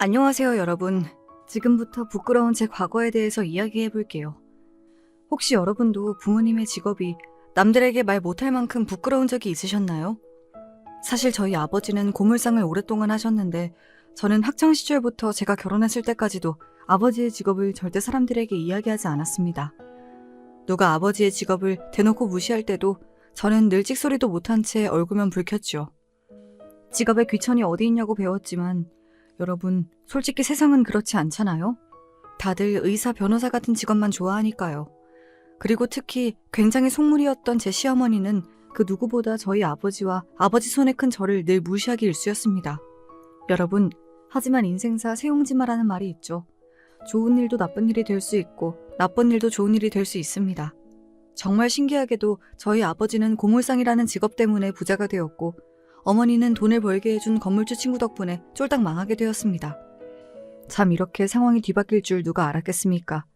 안녕하세요, 여러분. 지금부터 부끄러운 제 과거에 대해서 이야기해 볼게요. 혹시 여러분도 부모님의 직업이 남들에게 말 못할 만큼 부끄러운 적이 있으셨나요? 사실 저희 아버지는 고물상을 오랫동안 하셨는데 저는 학창 시절부터 제가 결혼했을 때까지도 아버지의 직업을 절대 사람들에게 이야기하지 않았습니다. 누가 아버지의 직업을 대놓고 무시할 때도 저는 늘 찍소리도 못한 채 얼굴만 붉혔죠. 직업의 귀천이 어디 있냐고 배웠지만 여러분, 솔직히 세상은 그렇지 않잖아요? 다들 의사, 변호사 같은 직업만 좋아하니까요. 그리고 특히 굉장히 속물이었던 제 시어머니는 그 누구보다 저희 아버지와 아버지 손에 큰 저를 늘 무시하기 일쑤였습니다. 여러분, 하지만 인생사 세용지마라는 말이 있죠. 좋은 일도 나쁜 일이 될 수 있고 나쁜 일도 좋은 일이 될 수 있습니다. 정말 신기하게도 저희 아버지는 고물상이라는 직업 때문에 부자가 되었고 어머니는 돈을 벌게 해준 건물주 친구 덕분에 쫄딱 망하게 되었습니다. 참 이렇게 상황이 뒤바뀔 줄 누가 알았겠습니까?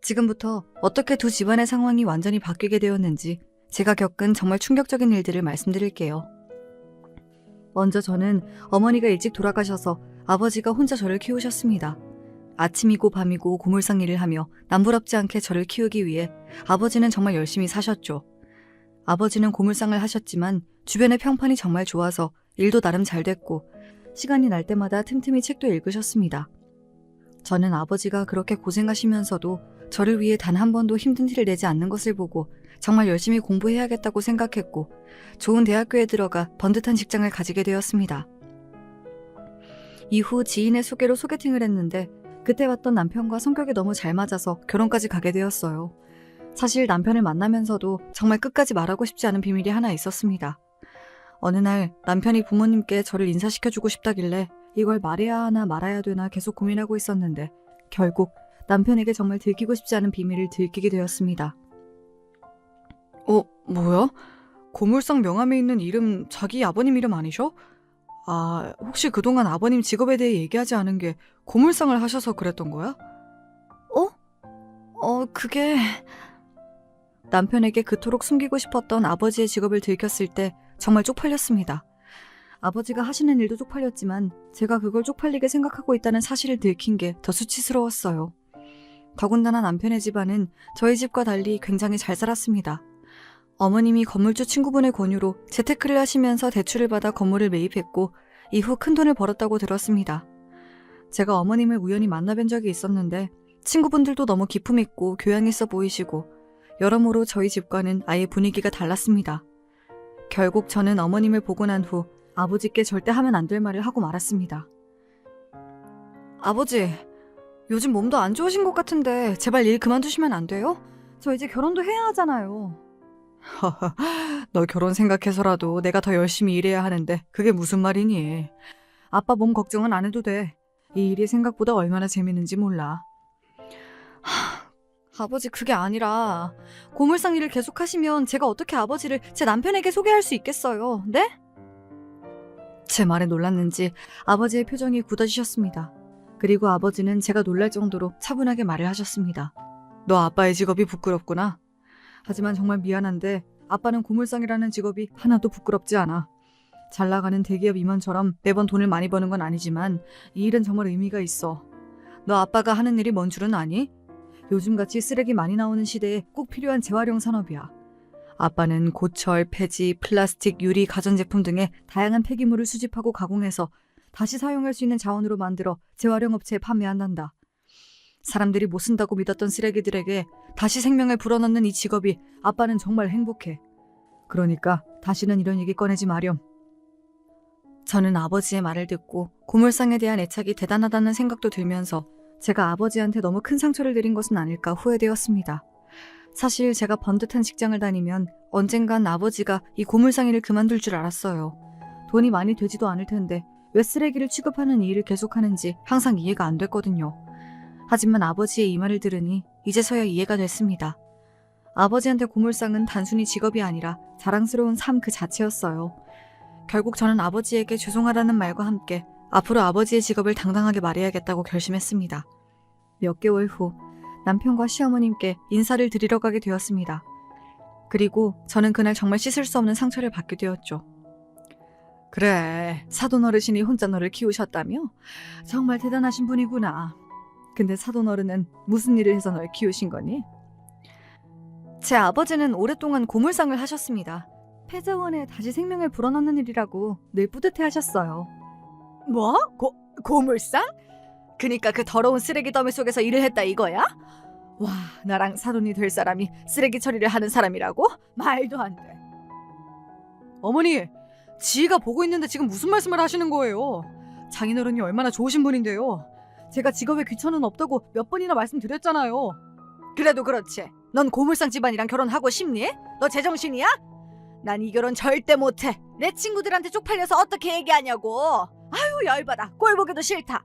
지금부터 어떻게 두 집안의 상황이 완전히 바뀌게 되었는지 제가 겪은 정말 충격적인 일들을 말씀드릴게요. 먼저 저는 어머니가 일찍 돌아가셔서 아버지가 혼자 저를 키우셨습니다. 아침이고 밤이고 고물상 일을 하며 남부럽지 않게 저를 키우기 위해 아버지는 정말 열심히 사셨죠. 아버지는 고물상을 하셨지만 주변의 평판이 정말 좋아서 일도 나름 잘 됐고 시간이 날 때마다 틈틈이 책도 읽으셨습니다. 저는 아버지가 그렇게 고생하시면서도 저를 위해 단 한 번도 힘든 티를 내지 않는 것을 보고 정말 열심히 공부해야겠다고 생각했고 좋은 대학교에 들어가 번듯한 직장을 가지게 되었습니다. 이후 지인의 소개로 소개팅을 했는데 그때 봤던 남편과 성격이 너무 잘 맞아서 결혼까지 가게 되었어요. 사실 남편을 만나면서도 정말 끝까지 말하고 싶지 않은 비밀이 하나 있었습니다. 어느 날 남편이 부모님께 저를 인사시켜주고 싶다길래 이걸 말해야 하나 말아야 되나 계속 고민하고 있었는데 결국 남편에게 정말 들키고 싶지 않은 비밀을 들키게 되었습니다. 뭐야? 고물상 명함에 있는 이름 자기 아버님 이름 아니셔? 혹시 그동안 아버님 직업에 대해 얘기하지 않은 게 고물상을 하셔서 그랬던 거야? 그게... 남편에게 그토록 숨기고 싶었던 아버지의 직업을 들켰을 때 정말 쪽팔렸습니다. 아버지가 하시는 일도 쪽팔렸지만 제가 그걸 쪽팔리게 생각하고 있다는 사실을 들킨 게 더 수치스러웠어요. 더군다나 남편의 집안은 저희 집과 달리 굉장히 잘 살았습니다. 어머님이 건물주 친구분의 권유로 재테크를 하시면서 대출을 받아 건물을 매입했고 이후 큰돈을 벌었다고 들었습니다. 제가 어머님을 우연히 만나뵌 적이 있었는데 친구분들도 너무 기품 있고 교양 있어 보이시고 여러모로 저희 집과는 아예 분위기가 달랐습니다. 결국 저는 어머님을 보고 난 후 아버지께 절대 하면 안 될 말을 하고 말았습니다. 아버지, 요즘 몸도 안 좋으신 것 같은데 제발 일 그만두시면 안 돼요? 저 이제 결혼도 해야 하잖아요. 너 결혼 생각해서라도 내가 더 열심히 일해야 하는데 그게 무슨 말이니? 아빠 몸 걱정은 안 해도 돼. 이 일이 생각보다 얼마나 재밌는지 몰라. 아버지 그게 아니라 고물상 일을 계속하시면 제가 어떻게 아버지를 제 남편에게 소개할 수 있겠어요, 네? 제 말에 놀랐는지 아버지의 표정이 굳어지셨습니다. 그리고 아버지는 제가 놀랄 정도로 차분하게 말을 하셨습니다. 너 아빠의 직업이 부끄럽구나. 하지만 정말 미안한데 아빠는 고물상이라는 직업이 하나도 부끄럽지 않아. 잘 나가는 대기업 임원처럼 매번 돈을 많이 버는 건 아니지만 이 일은 정말 의미가 있어. 너 아빠가 하는 일이 뭔 줄은 아니? 요즘같이 쓰레기 많이 나오는 시대에 꼭 필요한 재활용 산업이야. 아빠는 고철, 폐지, 플라스틱, 유리, 가전제품 등의 다양한 폐기물을 수집하고 가공해서 다시 사용할 수 있는 자원으로 만들어 재활용 업체에 판매한단다. 사람들이 못 쓴다고 믿었던 쓰레기들에게 다시 생명을 불어넣는 이 직업이 아빠는 정말 행복해. 그러니까 다시는 이런 얘기 꺼내지 마렴. 저는 아버지의 말을 듣고 고물상에 대한 애착이 대단하다는 생각도 들면서 제가 아버지한테 너무 큰 상처를 드린 것은 아닐까 후회되었습니다. 사실 제가 번듯한 직장을 다니면 언젠간 아버지가 이 고물상 일을 그만둘 줄 알았어요. 돈이 많이 되지도 않을 텐데 왜 쓰레기를 취급하는 이 일을 계속하는지 항상 이해가 안 됐거든요. 하지만 아버지의 이 말을 들으니 이제서야 이해가 됐습니다. 아버지한테 고물상은 단순히 직업이 아니라 자랑스러운 삶 그 자체였어요. 결국 저는 아버지에게 죄송하다는 말과 함께 앞으로 아버지의 직업을 당당하게 말해야겠다고 결심했습니다. 몇 개월 후 남편과 시어머님께 인사를 드리러 가게 되었습니다. 그리고 저는 그날 정말 씻을 수 없는 상처를 받게 되었죠. 그래, 사돈 어르신이 혼자 너를 키우셨다며? 정말 대단하신 분이구나. 근데 사돈 어른은 무슨 일을 해서 널 키우신 거니? 제 아버지는 오랫동안 고물상을 하셨습니다. 폐자원에 다시 생명을 불어넣는 일이라고 늘 뿌듯해하셨어요. 뭐? 고물상? 그니까 그 더러운 쓰레기 더미 속에서 일을 했다 이거야? 와, 나랑 사돈이 될 사람이 쓰레기 처리를 하는 사람이라고? 말도 안 돼. 어머니, 지희가 보고 있는데 지금 무슨 말씀을 하시는 거예요? 장인어른이 얼마나 좋으신 분인데요. 제가 직업에 귀천은 없다고 몇 번이나 말씀드렸잖아요. 그래도 그렇지. 넌 고물상 집안이랑 결혼하고 싶니? 너 제정신이야? 난 이 결혼 절대 못해. 내 친구들한테 쪽팔려서 어떻게 얘기하냐고. 아유, 열받아. 꼴 보기도 싫다.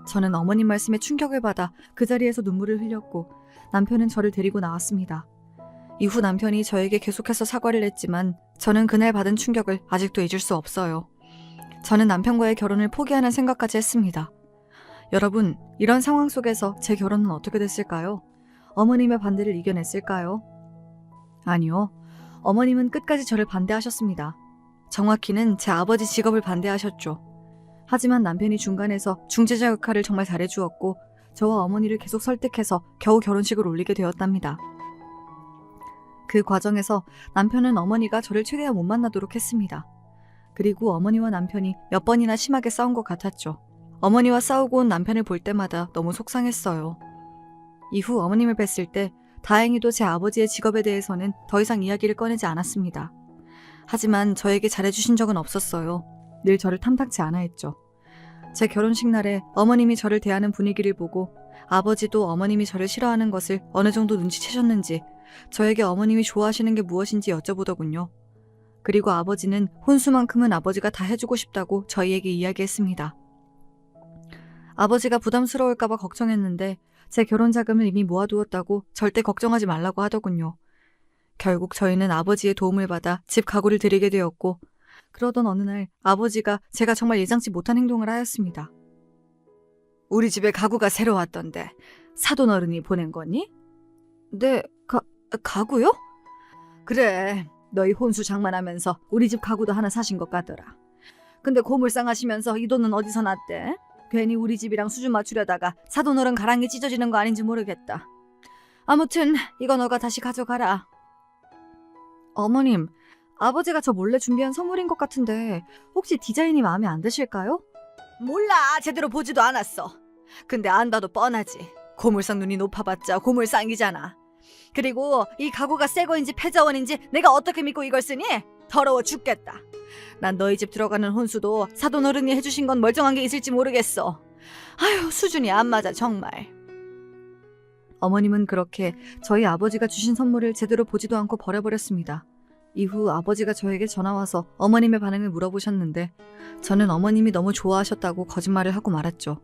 저는 어머님 말씀에 충격을 받아 그 자리에서 눈물을 흘렸고 남편은 저를 데리고 나왔습니다. 이후 남편이 저에게 계속해서 사과를 했지만 저는 그날 받은 충격을 아직도 잊을 수 없어요. 저는 남편과의 결혼을 포기하는 생각까지 했습니다. 여러분, 이런 상황 속에서 제 결혼은 어떻게 됐을까요? 어머님의 반대를 이겨냈을까요? 아니요. 어머님은 끝까지 저를 반대하셨습니다. 정확히는 제 아버지 직업을 반대하셨죠. 하지만 남편이 중간에서 중재자 역할을 정말 잘해주었고 저와 어머니를 계속 설득해서 겨우 결혼식을 올리게 되었답니다. 그 과정에서 남편은 어머니가 저를 최대한 못 만나도록 했습니다. 그리고 어머니와 남편이 몇 번이나 심하게 싸운 것 같았죠. 어머니와 싸우고 온 남편을 볼 때마다 너무 속상했어요. 이후 어머님을 뵀을 때 다행히도 제 아버지의 직업에 대해서는 더 이상 이야기를 꺼내지 않았습니다. 하지만 저에게 잘해주신 적은 없었어요. 늘 저를 탐탁지 않아 했죠. 제 결혼식 날에 어머님이 저를 대하는 분위기를 보고 아버지도 어머님이 저를 싫어하는 것을 어느 정도 눈치채셨는지 저에게 어머님이 좋아하시는 게 무엇인지 여쭤보더군요. 그리고 아버지는 혼수만큼은 아버지가 다 해주고 싶다고 저희에게 이야기했습니다. 아버지가 부담스러울까봐 걱정했는데 제 결혼 자금을 이미 모아두었다고 절대 걱정하지 말라고 하더군요. 결국 저희는 아버지의 도움을 받아 집 가구를 드리게 되었고 그러던 어느 날 아버지가 제가 정말 예상치 못한 행동을 하였습니다. 우리 집에 가구가 새로 왔던데 사돈 어른이 보낸 거니? 네, 가구요? 그래, 너희 혼수 장만하면서 우리 집 가구도 하나 사신 것 같더라. 근데 고물상 하시면서 이 돈은 어디서 났대? 괜히 우리 집이랑 수준 맞추려다가 사돈 어른 가랑이 찢어지는 거 아닌지 모르겠다. 아무튼 이거 너가 다시 가져가라. 어머님, 아버지가 저 몰래 준비한 선물인 것 같은데 혹시 디자인이 마음에 안 드실까요? 몰라, 제대로 보지도 않았어. 근데 안 봐도 뻔하지. 고물상 눈이 높아봤자 고물상이잖아. 그리고 이 가구가 새 거인지 폐자원인지 내가 어떻게 믿고 이걸 쓰니? 더러워 죽겠다. 난 너희 집 들어가는 혼수도 사돈 어른이 해주신 건 멀쩡한 게 있을지 모르겠어. 아휴, 수준이 안 맞아 정말. 어머님은 그렇게 저희 아버지가 주신 선물을 제대로 보지도 않고 버려버렸습니다. 이후 아버지가 저에게 전화와서 어머님의 반응을 물어보셨는데 저는 어머님이 너무 좋아하셨다고 거짓말을 하고 말았죠.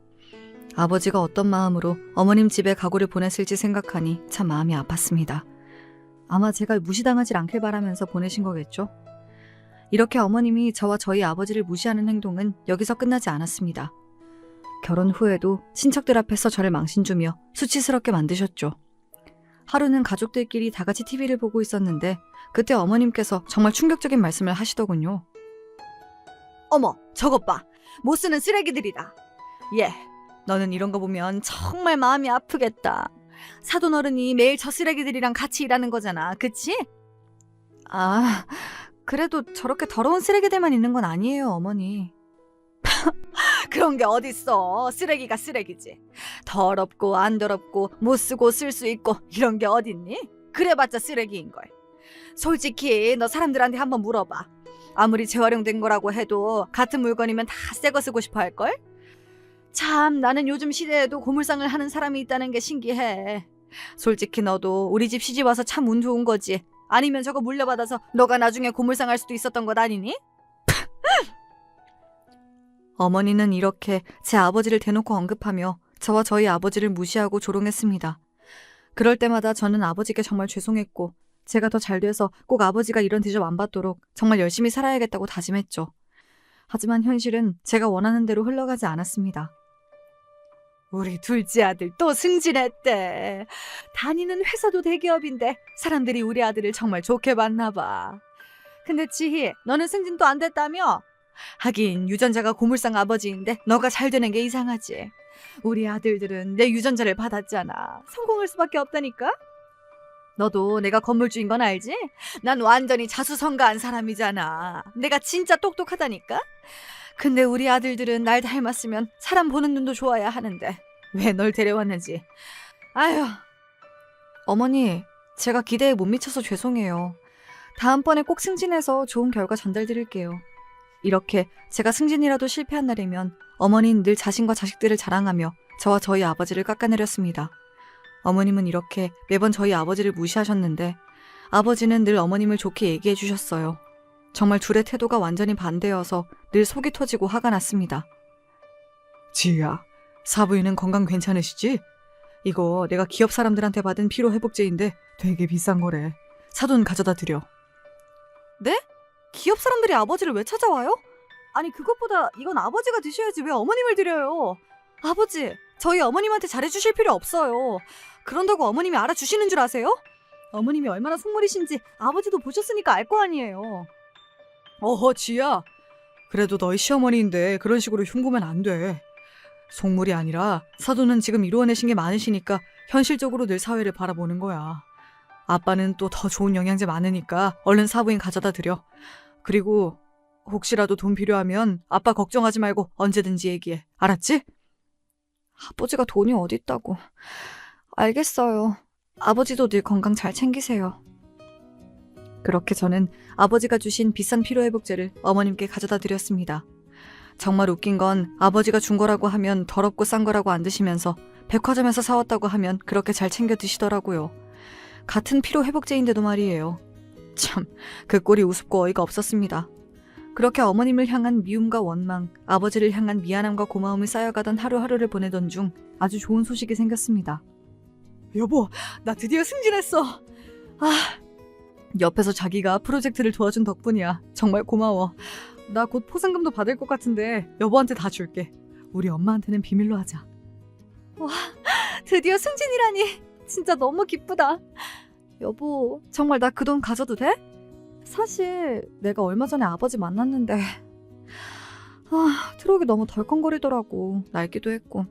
아버지가 어떤 마음으로 어머님 집에 가구를 보냈을지 생각하니 참 마음이 아팠습니다. 아마 제가 무시당하지 않길 바라면서 보내신 거겠죠? 이렇게 어머님이 저와 저희 아버지를 무시하는 행동은 여기서 끝나지 않았습니다. 결혼 후에도 친척들 앞에서 저를 망신주며 수치스럽게 만드셨죠. 하루는 가족들끼리 다 같이 TV를 보고 있었는데 그때 어머님께서 정말 충격적인 말씀을 하시더군요. 어머, 저것 봐. 못 쓰는 쓰레기들이다. 예, 너는 이런 거 보면 정말 마음이 아프겠다. 사돈 어른이 매일 저 쓰레기들이랑 같이 일하는 거잖아, 그치? 아, 그래도 저렇게 더러운 쓰레기들만 있는 건 아니에요, 어머니. 그런 게 어딨어. 쓰레기가 쓰레기지. 더럽고 안 더럽고 못 쓰고 쓸 수 있고 이런 게 어딨니? 그래봤자 쓰레기인걸. 솔직히 너 사람들한테 한번 물어봐. 아무리 재활용된 거라고 해도 같은 물건이면 다 새 거 쓰고 싶어 할걸? 참, 나는 요즘 시대에도 고물상을 하는 사람이 있다는 게 신기해. 솔직히 너도 우리 집 시집 와서 참 운 좋은 거지. 아니면 저거 물려받아서 너가 나중에 고물상 할 수도 있었던 것 아니니? 어머니는 이렇게 제 아버지를 대놓고 언급하며 저와 저희 아버지를 무시하고 조롱했습니다. 그럴 때마다 저는 아버지께 정말 죄송했고 제가 더 잘 돼서 꼭 아버지가 이런 대접 안 받도록 정말 열심히 살아야겠다고 다짐했죠. 하지만 현실은 제가 원하는 대로 흘러가지 않았습니다. 우리 둘째 아들 또 승진했대. 다니는 회사도 대기업인데 사람들이 우리 아들을 정말 좋게 봤나 봐. 근데 지희, 너는 승진도 안 됐다며? 하긴 유전자가 고물상 아버지인데 너가 잘 되는 게 이상하지. 우리 아들들은 내 유전자를 받았잖아. 성공할 수밖에 없다니까? 너도 내가 건물주인 건 알지? 난 완전히 자수성가한 사람이잖아. 내가 진짜 똑똑하다니까? 근데 우리 아들들은 날 닮았으면 사람 보는 눈도 좋아야 하는데 왜 널 데려왔는지. 아휴. 어머니, 제가 기대에 못 미쳐서 죄송해요. 다음번에 꼭 승진해서 좋은 결과 전달드릴게요. 이렇게 제가 승진이라도 실패한 날이면 어머니는 늘 자신과 자식들을 자랑하며 저와 저희 아버지를 깎아내렸습니다. 어머님은 이렇게 매번 저희 아버지를 무시하셨는데 아버지는 늘 어머님을 좋게 얘기해 주셨어요. 정말 둘의 태도가 완전히 반대여서 늘 속이 터지고 화가 났습니다. 지희야, 사부인은 건강 괜찮으시지? 이거 내가 기업 사람들한테 받은 피로회복제인데 되게 비싼 거래. 사돈 가져다 드려. 네? 기업 사람들이 아버지를 왜 찾아와요? 아니 그것보다 이건 아버지가 드셔야지 왜 어머님을 드려요. 아버지, 저희 어머님한테 잘해주실 필요 없어요. 그런다고 어머님이 알아주시는 줄 아세요? 어머님이 얼마나 속물이신지 아버지도 보셨으니까 알 거 아니에요. 어허 지야, 그래도 너희 시어머니인데 그런 식으로 흉보면 안 돼. 속물이 아니라 사돈은 지금 이루어내신 게 많으시니까 현실적으로 늘 사회를 바라보는 거야. 아빠는 또 더 좋은 영양제 많으니까 얼른 사부인 가져다 드려. 그리고 혹시라도 돈 필요하면 아빠 걱정하지 말고 언제든지 얘기해. 알았지? 아버지가 돈이 어딨다고. 알겠어요. 아버지도 늘 건강 잘 챙기세요. 그렇게 저는 아버지가 주신 비싼 피로회복제를 어머님께 가져다 드렸습니다. 정말 웃긴 건 아버지가 준 거라고 하면 더럽고 싼 거라고 안 드시면서 백화점에서 사왔다고 하면 그렇게 잘 챙겨 드시더라고요. 같은 피로회복제인데도 말이에요. 참, 그 꼴이 우습고 어이가 없었습니다. 그렇게 어머님을 향한 미움과 원망, 아버지를 향한 미안함과 고마움이 쌓여가던 하루하루를 보내던 중 아주 좋은 소식이 생겼습니다. 여보, 나 드디어 승진했어. 아, 옆에서 자기가 프로젝트를 도와준 덕분이야. 정말 고마워. 나 곧 포상금도 받을 것 같은데 여보한테 다 줄게. 우리 엄마한테는 비밀로 하자. 와, 드디어 승진이라니. 진짜 너무 기쁘다. 여보, 정말 나 그 돈 가져도 돼? 사실 내가 얼마 전에 아버지 만났는데 트럭이 너무 덜컹거리더라고. 낡기도 했고.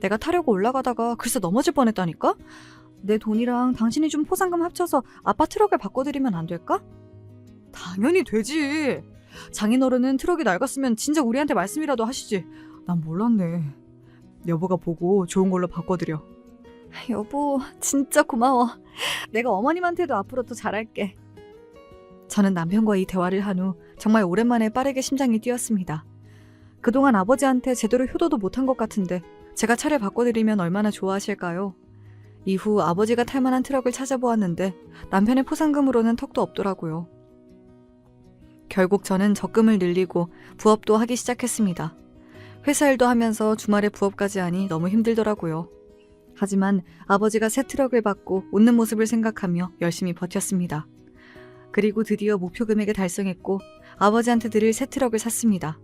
내가 타려고 올라가다가 글쎄 넘어질 뻔했다니까? 내 돈이랑 당신이 준 포상금 합쳐서 아빠 트럭을 바꿔드리면 안 될까? 당연히 되지. 장인어른은 트럭이 낡았으면 진작 우리한테 말씀이라도 하시지. 난 몰랐네. 여보가 보고 좋은 걸로 바꿔드려. 여보, 진짜 고마워. 내가 어머님한테도 앞으로 또 잘할게. 저는 남편과 이 대화를 한 후 정말 오랜만에 빠르게 심장이 뛰었습니다. 그동안 아버지한테 제대로 효도도 못한 것 같은데 제가 차를 바꿔드리면 얼마나 좋아하실까요? 이후 아버지가 탈 만한 트럭을 찾아보았는데 남편의 포상금으로는 턱도 없더라고요. 결국 저는 적금을 늘리고 부업도 하기 시작했습니다. 회사 일도 하면서 주말에 부업까지 하니 너무 힘들더라고요. 하지만 아버지가 새 트럭을 받고 웃는 모습을 생각하며 열심히 버텼습니다. 그리고 드디어 목표 금액을 달성했고 아버지한테 드릴 새 트럭을 샀습니다.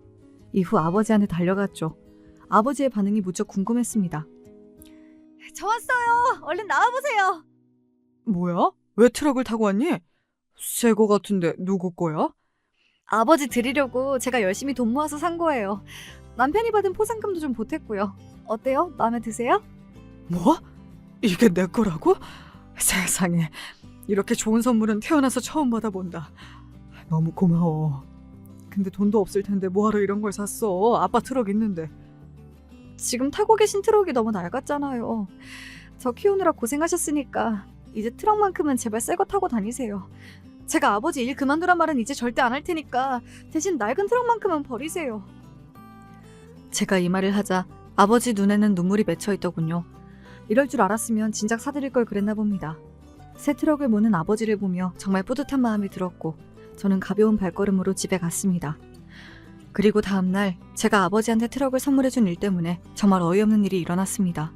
이후 아버지한테 달려갔죠. 아버지의 반응이 무척 궁금했습니다. 저 왔어요. 얼른 나와보세요. 뭐야? 왜 트럭을 타고 왔니? 새 거 같은데 누구 거야? 아버지 드리려고 제가 열심히 돈 모아서 산 거예요. 남편이 받은 포상금도 좀 보탰고요. 어때요? 마음에 드세요? 뭐? 이게 내 거라고? 세상에, 이렇게 좋은 선물은 태어나서 처음 받아본다. 너무 고마워. 근데 돈도 없을 텐데 뭐하러 이런 걸 샀어? 아빠 트럭 있는데. 지금 타고 계신 트럭이 너무 낡았잖아요. 저 키우느라 고생하셨으니까 이제 트럭만큼은 제발 새 거 타고 다니세요. 제가 아버지 일 그만두란 말은 이제 절대 안 할 테니까 대신 낡은 트럭만큼은 버리세요. 제가 이 말을 하자 아버지 눈에는 눈물이 맺혀 있더군요. 이럴 줄 알았으면 진작 사드릴 걸 그랬나 봅니다. 새 트럭을 모는 아버지를 보며 정말 뿌듯한 마음이 들었고 저는 가벼운 발걸음으로 집에 갔습니다. 그리고 다음날 제가 아버지한테 트럭을 선물해준 일 때문에 정말 어이없는 일이 일어났습니다.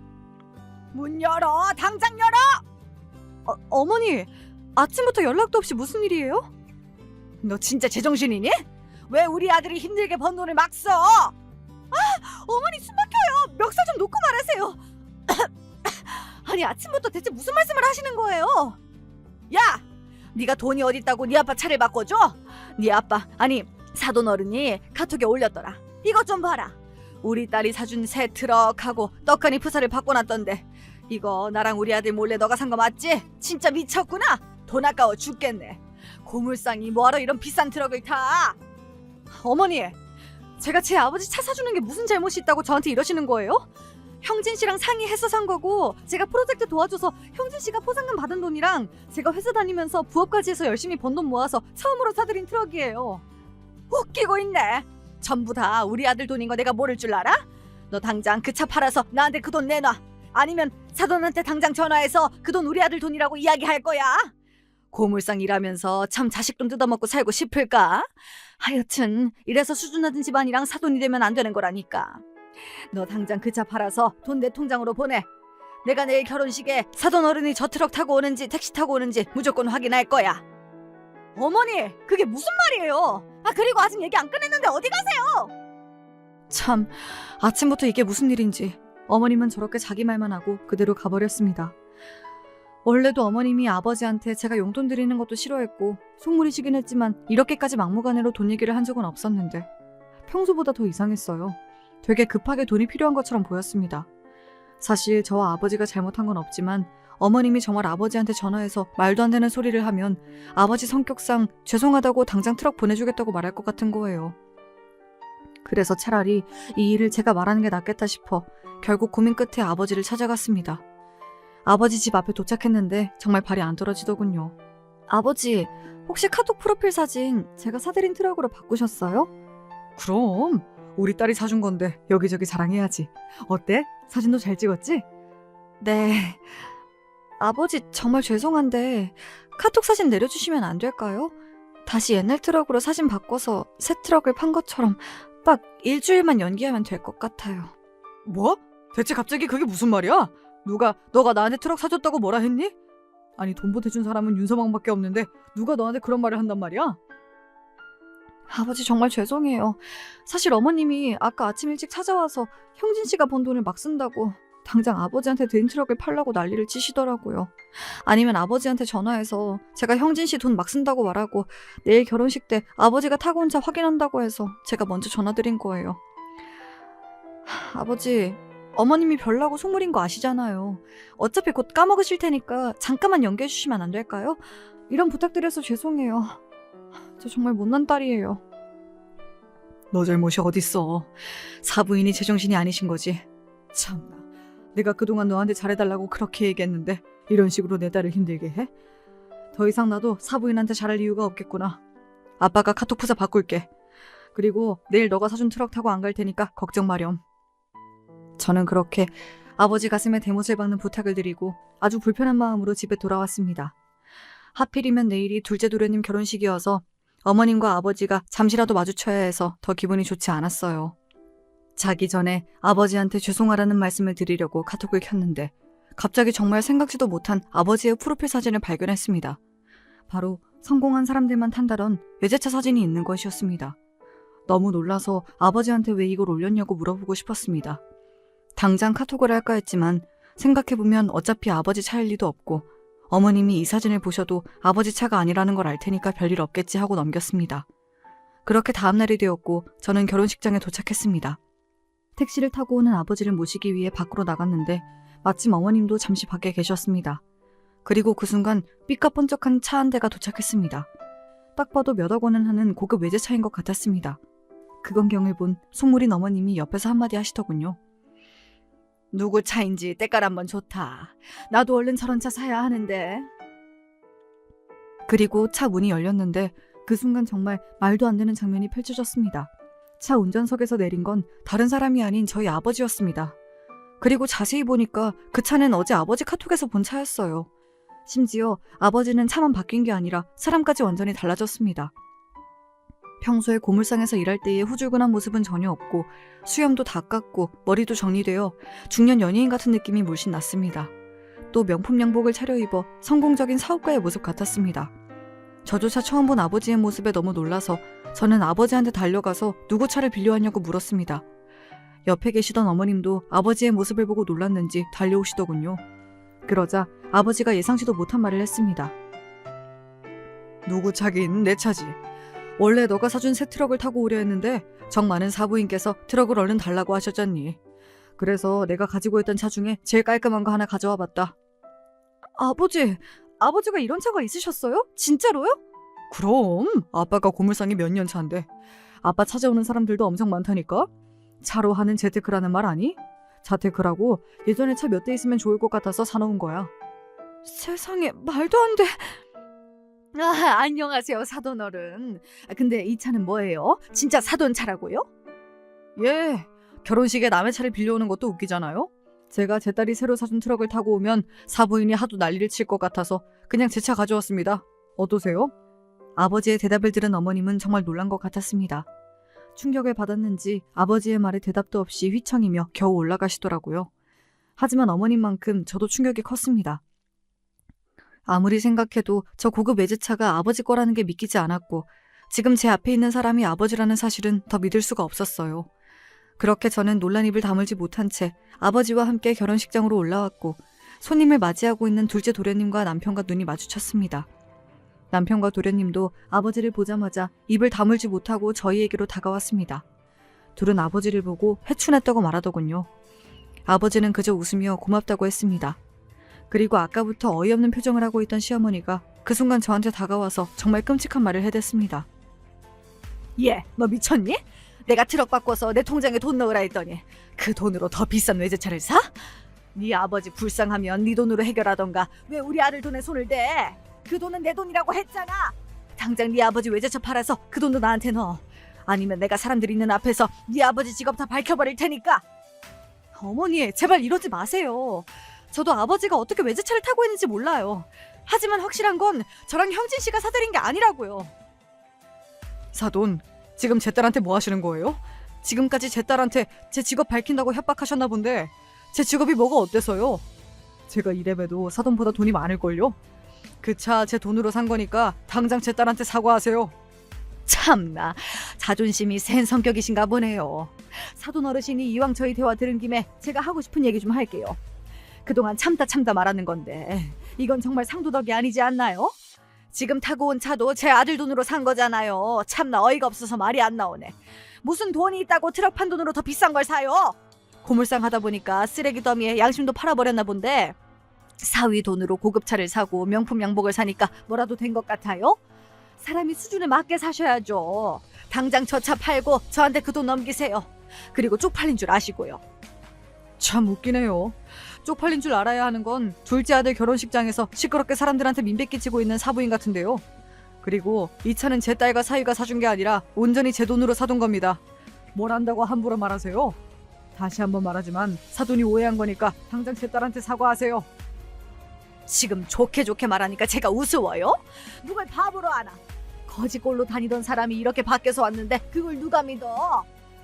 문 열어! 당장 열어! 어머니! 아침부터 연락도 없이 무슨 일이에요? 너 진짜 제정신이니? 왜 우리 아들이 힘들게 번 돈을 막 써? 어머니 숨 막혀요. 멱살 좀 놓고 말하세요. 아니 아침부터 대체 무슨 말씀을 하시는 거예요? 야! 네가 돈이 어딨다고 네 아빠 차를 바꿔줘? 네 아빠, 아니 사돈 어른이 카톡에 올렸더라. 이것 좀 봐라. 우리 딸이 사준 새 트럭하고 떡하니 프사를 바꿔놨던데 이거 나랑 우리 아들 몰래 너가 산 거 맞지? 진짜 미쳤구나. 돈 아까워 죽겠네. 고물상이 뭐하러 이런 비싼 트럭을 타? 어머니, 제가 제 아버지 차 사주는 게 무슨 잘못이 있다고 저한테 이러시는 거예요? 형진 씨랑 상의해서 산 거고 제가 프로젝트 도와줘서 형진 씨가 포상금 받은 돈이랑 제가 회사 다니면서 부업까지 해서 열심히 번 돈 모아서 처음으로 사들인 트럭이에요. 웃기고 있네. 전부 다 우리 아들 돈인 거 내가 모를 줄 알아? 너 당장 그 차 팔아서 나한테 그 돈 내놔. 아니면 사돈한테 당장 전화해서 그 돈 우리 아들 돈이라고 이야기할 거야. 고물상 일하면서 참 자식 돈 뜯어먹고 살고 싶을까? 하여튼 이래서 수준 낮은 집안이랑 사돈이 되면 안 되는 거라니까. 너 당장 그 차 팔아서 돈 내 통장으로 보내. 내가 내일 결혼식에 사돈 어른이 저 트럭 타고 오는지 택시 타고 오는지 무조건 확인할 거야. 어머니, 그게 무슨 말이에요? 그리고 아직 얘기 안 끝냈는데 어디 가세요? 참, 아침부터 이게 무슨 일인지. 어머님은 저렇게 자기 말만 하고 그대로 가버렸습니다. 원래도 어머님이 아버지한테 제가 용돈 드리는 것도 싫어했고 속물이시긴 했지만 이렇게까지 막무가내로 돈 얘기를 한 적은 없었는데 평소보다 더 이상했어요. 되게 급하게 돈이 필요한 것처럼 보였습니다. 사실 저와 아버지가 잘못한 건 없지만 어머님이 정말 아버지한테 전화해서 말도 안 되는 소리를 하면 아버지 성격상 죄송하다고 당장 트럭 보내주겠다고 말할 것 같은 거예요. 그래서 차라리 이 일을 제가 말하는 게 낫겠다 싶어 결국 고민 끝에 아버지를 찾아갔습니다. 아버지 집 앞에 도착했는데 정말 발이 안 떨어지더군요. 아버지, 혹시 카톡 프로필 사진 제가 사드린 트럭으로 바꾸셨어요? 그럼 우리 딸이 사준 건데 여기저기 자랑해야지. 어때? 사진도 잘 찍었지? 네. 아버지 정말 죄송한데 카톡 사진 내려주시면 안 될까요? 다시 옛날 트럭으로 사진 바꿔서 새 트럭을 판 것처럼 딱 일주일만 연기하면 될 것 같아요. 뭐? 대체 갑자기 그게 무슨 말이야? 너가 나한테 트럭 사줬다고 뭐라 했니? 아니 돈 보태준 사람은 윤서방밖에 없는데 누가 너한테 그런 말을 한단 말이야? 아버지 정말 죄송해요. 사실 어머님이 아까 아침 일찍 찾아와서 형진 씨가 번 돈을 막 쓴다고 당장 아버지한테 드린 트럭을 팔라고 난리를 치시더라고요. 아니면 아버지한테 전화해서 제가 형진 씨 돈 막 쓴다고 말하고 내일 결혼식 때 아버지가 타고 온 차 확인한다고 해서 제가 먼저 전화드린 거예요. 아버지, 어머님이 별나고 속물인 거 아시잖아요. 어차피 곧 까먹으실 테니까 잠깐만 연기해 주시면 안 될까요? 이런 부탁드려서 죄송해요. 저 정말 못난 딸이에요. 너 잘못이 어딨어. 사부인이 제정신이 아니신 거지. 참나. 내가 그동안 너한테 잘해달라고 그렇게 얘기했는데 이런 식으로 내 딸을 힘들게 해? 더 이상 나도 사부인한테 잘할 이유가 없겠구나. 아빠가 카톡 프사 바꿀게. 그리고 내일 너가 사준 트럭 타고 안 갈 테니까 걱정 마렴. 저는 그렇게 아버지 가슴에 대못을 박는 부탁을 드리고 아주 불편한 마음으로 집에 돌아왔습니다. 하필이면 내일이 둘째 도련님 결혼식이어서 어머님과 아버지가 잠시라도 마주쳐야 해서 더 기분이 좋지 않았어요. 자기 전에 아버지한테 죄송하다는 말씀을 드리려고 카톡을 켰는데 갑자기 정말 생각지도 못한 아버지의 프로필 사진을 발견했습니다. 바로 성공한 사람들만 탄다던 외제차 사진이 있는 것이었습니다. 너무 놀라서 아버지한테 왜 이걸 올렸냐고 물어보고 싶었습니다. 당장 카톡을 할까 했지만 생각해보면 어차피 아버지 차일 리도 없고 어머님이 이 사진을 보셔도 아버지 차가 아니라는 걸 알 테니까 별일 없겠지 하고 넘겼습니다. 그렇게 다음날이 되었고 저는 결혼식장에 도착했습니다. 택시를 타고 오는 아버지를 모시기 위해 밖으로 나갔는데 마침 어머님도 잠시 밖에 계셨습니다. 그리고 그 순간 삐까뻔쩍한 차 한 대가 도착했습니다. 딱 봐도 몇 억 원은 하는 고급 외제차인 것 같았습니다. 그 광경을 본 속물인 어머님이 옆에서 한마디 하시더군요. 누구 차인지 때깔 한번 좋다. 나도 얼른 저런 차 사야 하는데. 그리고 차 문이 열렸는데 그 순간 정말 말도 안 되는 장면이 펼쳐졌습니다. 차 운전석에서 내린 건 다른 사람이 아닌 저희 아버지였습니다. 그리고 자세히 보니까 그 차는 어제 아버지 카톡에서 본 차였어요. 심지어 아버지는 차만 바뀐 게 아니라 사람까지 완전히 달라졌습니다. 평소에 고물상에서 일할 때의 후줄근한 모습은 전혀 없고 수염도 다 깎고 머리도 정리되어 중년 연예인 같은 느낌이 물씬 났습니다. 또 명품 양복을 차려입어 성공적인 사업가의 모습 같았습니다. 저조차 처음 본 아버지의 모습에 너무 놀라서 저는 아버지한테 달려가서 누구 차를 빌려왔냐고 물었습니다. 옆에 계시던 어머님도 아버지의 모습을 보고 놀랐는지 달려오시더군요. 그러자 아버지가 예상치도 못한 말을 했습니다. 누구 차긴 내 차지. 원래 너가 사준 새 트럭을 타고 오려 했는데 정 많은 사부인께서 트럭을 얼른 달라고 하셨잖니. 그래서 내가 가지고 있던 차 중에 제일 깔끔한 거 하나 가져와 봤다. 아버지가 이런 차가 있으셨어요? 진짜로요? 그럼 아빠가 고물상이 몇 년 차인데. 아빠 찾아오는 사람들도 엄청 많다니까. 차로 하는 재테크라는 말 아니? 자테크라고 예전에 차 몇 대 있으면 좋을 것 같아서 사놓은 거야. 세상에, 말도 안 돼. 안녕하세요, 사돈 어른. 근데 이 차는 뭐예요? 진짜 사돈 차라고요? 예, 결혼식에 남의 차를 빌려오는 것도 웃기잖아요. 제가 제 딸이 새로 사준 트럭을 타고 오면 사부인이 하도 난리를 칠 것 같아서 그냥 제 차 가져왔습니다. 어떠세요? 아버지의 대답을 들은 어머님은 정말 놀란 것 같았습니다. 충격을 받았는지 아버지의 말에 대답도 없이 휘청이며 겨우 올라가시더라고요. 하지만 어머님만큼 저도 충격이 컸습니다. 아무리 생각해도 저 고급 외제차가 아버지 거라는 게 믿기지 않았고 지금 제 앞에 있는 사람이 아버지라는 사실은 더 믿을 수가 없었어요. 그렇게 저는 놀란 입을 다물지 못한 채 아버지와 함께 결혼식장으로 올라왔고 손님을 맞이하고 있는 둘째 도련님과 남편과 눈이 마주쳤습니다. 남편과 도련님도 아버지를 보자마자 입을 다물지 못하고 저희에게로 다가왔습니다. 둘은 아버지를 보고 해춘했다고 말하더군요. 아버지는 그저 웃으며 고맙다고 했습니다. 그리고 아까부터 어이없는 표정을 하고 있던 시어머니가 그 순간 저한테 다가와서 정말 끔찍한 말을 해댔습니다. 얘, 너 미쳤니? 내가 트럭 바꿔서 내 통장에 돈 넣으라 했더니 그 돈으로 더 비싼 외제차를 사? 네 아버지 불쌍하면 네 돈으로 해결하던가 왜 우리 아들 돈에 손을 대? 그 돈은 내 돈이라고 했잖아. 당장 네 아버지 외제차 팔아서 그 돈도 나한테 넣어. 아니면 내가 사람들 있는 앞에서 네 아버지 직업 다 밝혀버릴 테니까. 어머니, 제발 이러지 마세요. 저도 아버지가 어떻게 외제차를 타고 있는지 몰라요. 하지만 확실한 건 저랑 형진 씨가 사드린 게 아니라고요. 사돈, 지금 제 딸한테 뭐 하시는 거예요? 지금까지 제 딸한테 제 직업 밝힌다고 협박하셨나 본데 제 직업이 뭐가 어때서요? 제가 이래봬도 사돈보다 돈이 많을걸요? 그 차 제 돈으로 산 거니까 당장 제 딸한테 사과하세요. 참나, 자존심이 센 성격이신가 보네요. 사돈 어르신이 이왕 저희 대화 들은 김에 제가 하고 싶은 얘기 좀 할게요. 그동안 참다 말하는 건데 이건 정말 상도덕이 아니지 않나요? 지금 타고 온 차도 제 아들 돈으로 산 거잖아요. 참나 어이가 없어서 말이 안 나오네. 무슨 돈이 있다고 트럭 판 돈으로 더 비싼 걸 사요? 고물상 하다 보니까 쓰레기 더미에 양심도 팔아버렸나 본데 사위 돈으로 고급차를 사고 명품 양복을 사니까 뭐라도 된 것 같아요? 사람이 수준에 맞게 사셔야죠. 당장 저 차 팔고 저한테 그 돈 넘기세요. 그리고 쪽팔린 줄 아시고요. 참 웃기네요. 쪽팔린 줄 알아야 하는 건 둘째 아들 결혼식장에서 시끄럽게 사람들한테 민폐 끼치고 있는 사부인 같은데요. 그리고 이 차는 제 딸과 사위가 사준 게 아니라 온전히 제 돈으로 사둔 겁니다. 뭘 안다고 함부로 말하세요? 다시 한번 말하지만 사돈이 오해한 거니까 당장 제 딸한테 사과하세요. 지금 좋게 말하니까 제가 우스워요? 누굴 바보로 아나? 거지꼴로 다니던 사람이 이렇게 밖에서 왔는데 그걸 누가 믿어?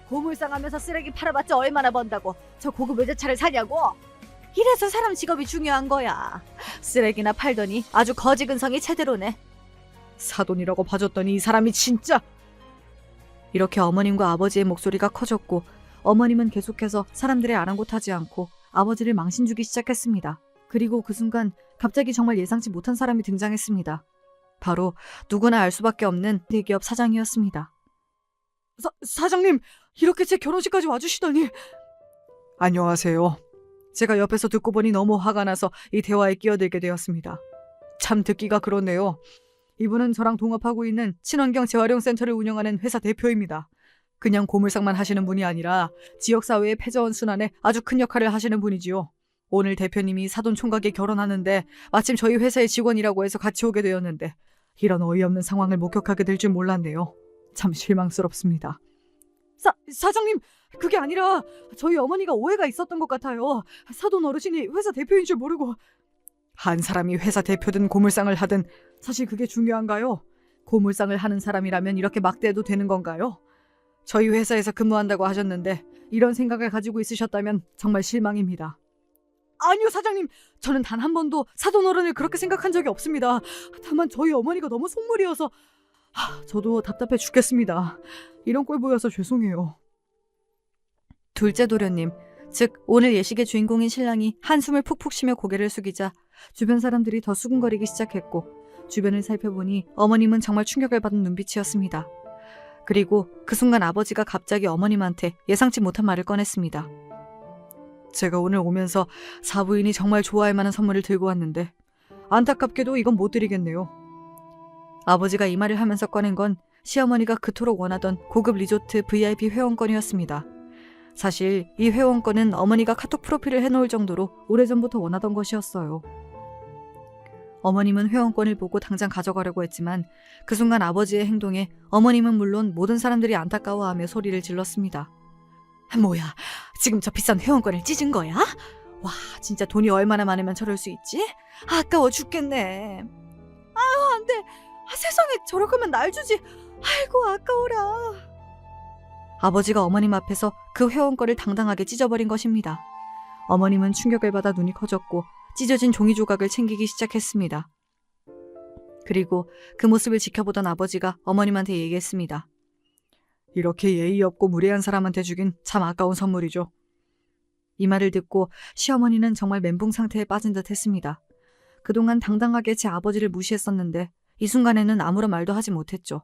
고물상하면서 쓰레기 팔아봤자 얼마나 번다고 저 고급 외제차를 사냐고? 이래서 사람 직업이 중요한 거야. 쓰레기나 팔더니 아주 거지 근성이 제대로네. 사돈이라고 봐줬더니 이 사람이 진짜. 이렇게 어머님과 아버지의 목소리가 커졌고 어머님은 계속해서 사람들의 아랑곳하지 않고 아버지를 망신 주기 시작했습니다. 그리고 그 순간 갑자기 정말 예상치 못한 사람이 등장했습니다. 바로 누구나 알 수밖에 없는 대기업 사장이었습니다. 사장님, 이렇게 제 결혼식까지 와주시다니. 안녕하세요. 제가 옆에서 듣고 보니 너무 화가 나서 이 대화에 끼어들게 되었습니다. 참 듣기가 그렇네요. 이분은 저랑 동업하고 있는 친환경 재활용센터를 운영하는 회사 대표입니다. 그냥 고물상만 하시는 분이 아니라 지역사회의 패자원 순환에 아주 큰 역할을 하시는 분이지요. 오늘 대표님이 사돈 총각이 결혼하는데 마침 저희 회사의 직원이라고 해서 같이 오게 되었는데 이런 어이없는 상황을 목격하게 될 줄 몰랐네요. 참 실망스럽습니다. 사장님, 그게 아니라 저희 어머니가 오해가 있었던 것 같아요. 사돈 어르신이 회사 대표인 줄 모르고. 한 사람이 회사 대표든 고물상을 하든 사실 그게 중요한가요? 고물상을 하는 사람이라면 이렇게 막대해도 되는 건가요? 저희 회사에서 근무한다고 하셨는데 이런 생각을 가지고 있으셨다면 정말 실망입니다. 아니요, 사장님. 저는 단 한 번도 사돈 어른을 그렇게 생각한 적이 없습니다. 다만 저희 어머니가 너무 속물이어서 저도 답답해 죽겠습니다. 이런 꼴 보여서 죄송해요. 둘째 도련님, 즉 오늘 예식의 주인공인 신랑이 한숨을 푹푹 쉬며 고개를 숙이자 주변 사람들이 더 수군거리기 시작했고 주변을 살펴보니 어머님은 정말 충격을 받은 눈빛이었습니다. 그리고 그 순간 아버지가 갑자기 어머님한테 예상치 못한 말을 꺼냈습니다. 제가 오늘 오면서 사부인이 정말 좋아할 만한 선물을 들고 왔는데 안타깝게도 이건 못 드리겠네요. 아버지가 이 말을 하면서 꺼낸 건 시어머니가 그토록 원하던 고급 리조트 VIP 회원권이었습니다. 사실 이 회원권은 어머니가 카톡 프로필을 해놓을 정도로 오래전부터 원하던 것이었어요. 어머님은 회원권을 보고 당장 가져가려고 했지만 그 순간 아버지의 행동에 어머님은 물론 모든 사람들이 안타까워하며 소리를 질렀습니다. 뭐야, 지금 저 비싼 회원권을 찢은 거야? 와, 진짜 돈이 얼마나 많으면 저럴 수 있지? 아까워 죽겠네. 아유, 안 돼. 세상에, 저럴 거면 날 주지. 아이고, 아까워라. 아버지가 어머님 앞에서 그 회원권을 당당하게 찢어버린 것입니다. 어머님은 충격을 받아 눈이 커졌고 찢어진 종이 조각을 챙기기 시작했습니다. 그리고 그 모습을 지켜보던 아버지가 어머님한테 얘기했습니다. 이렇게 예의 없고 무례한 사람한테 주긴 참 아까운 선물이죠. 이 말을 듣고 시어머니는 정말 멘붕 상태에 빠진 듯 했습니다. 그동안 당당하게 제 아버지를 무시했었는데 이 순간에는 아무런 말도 하지 못했죠.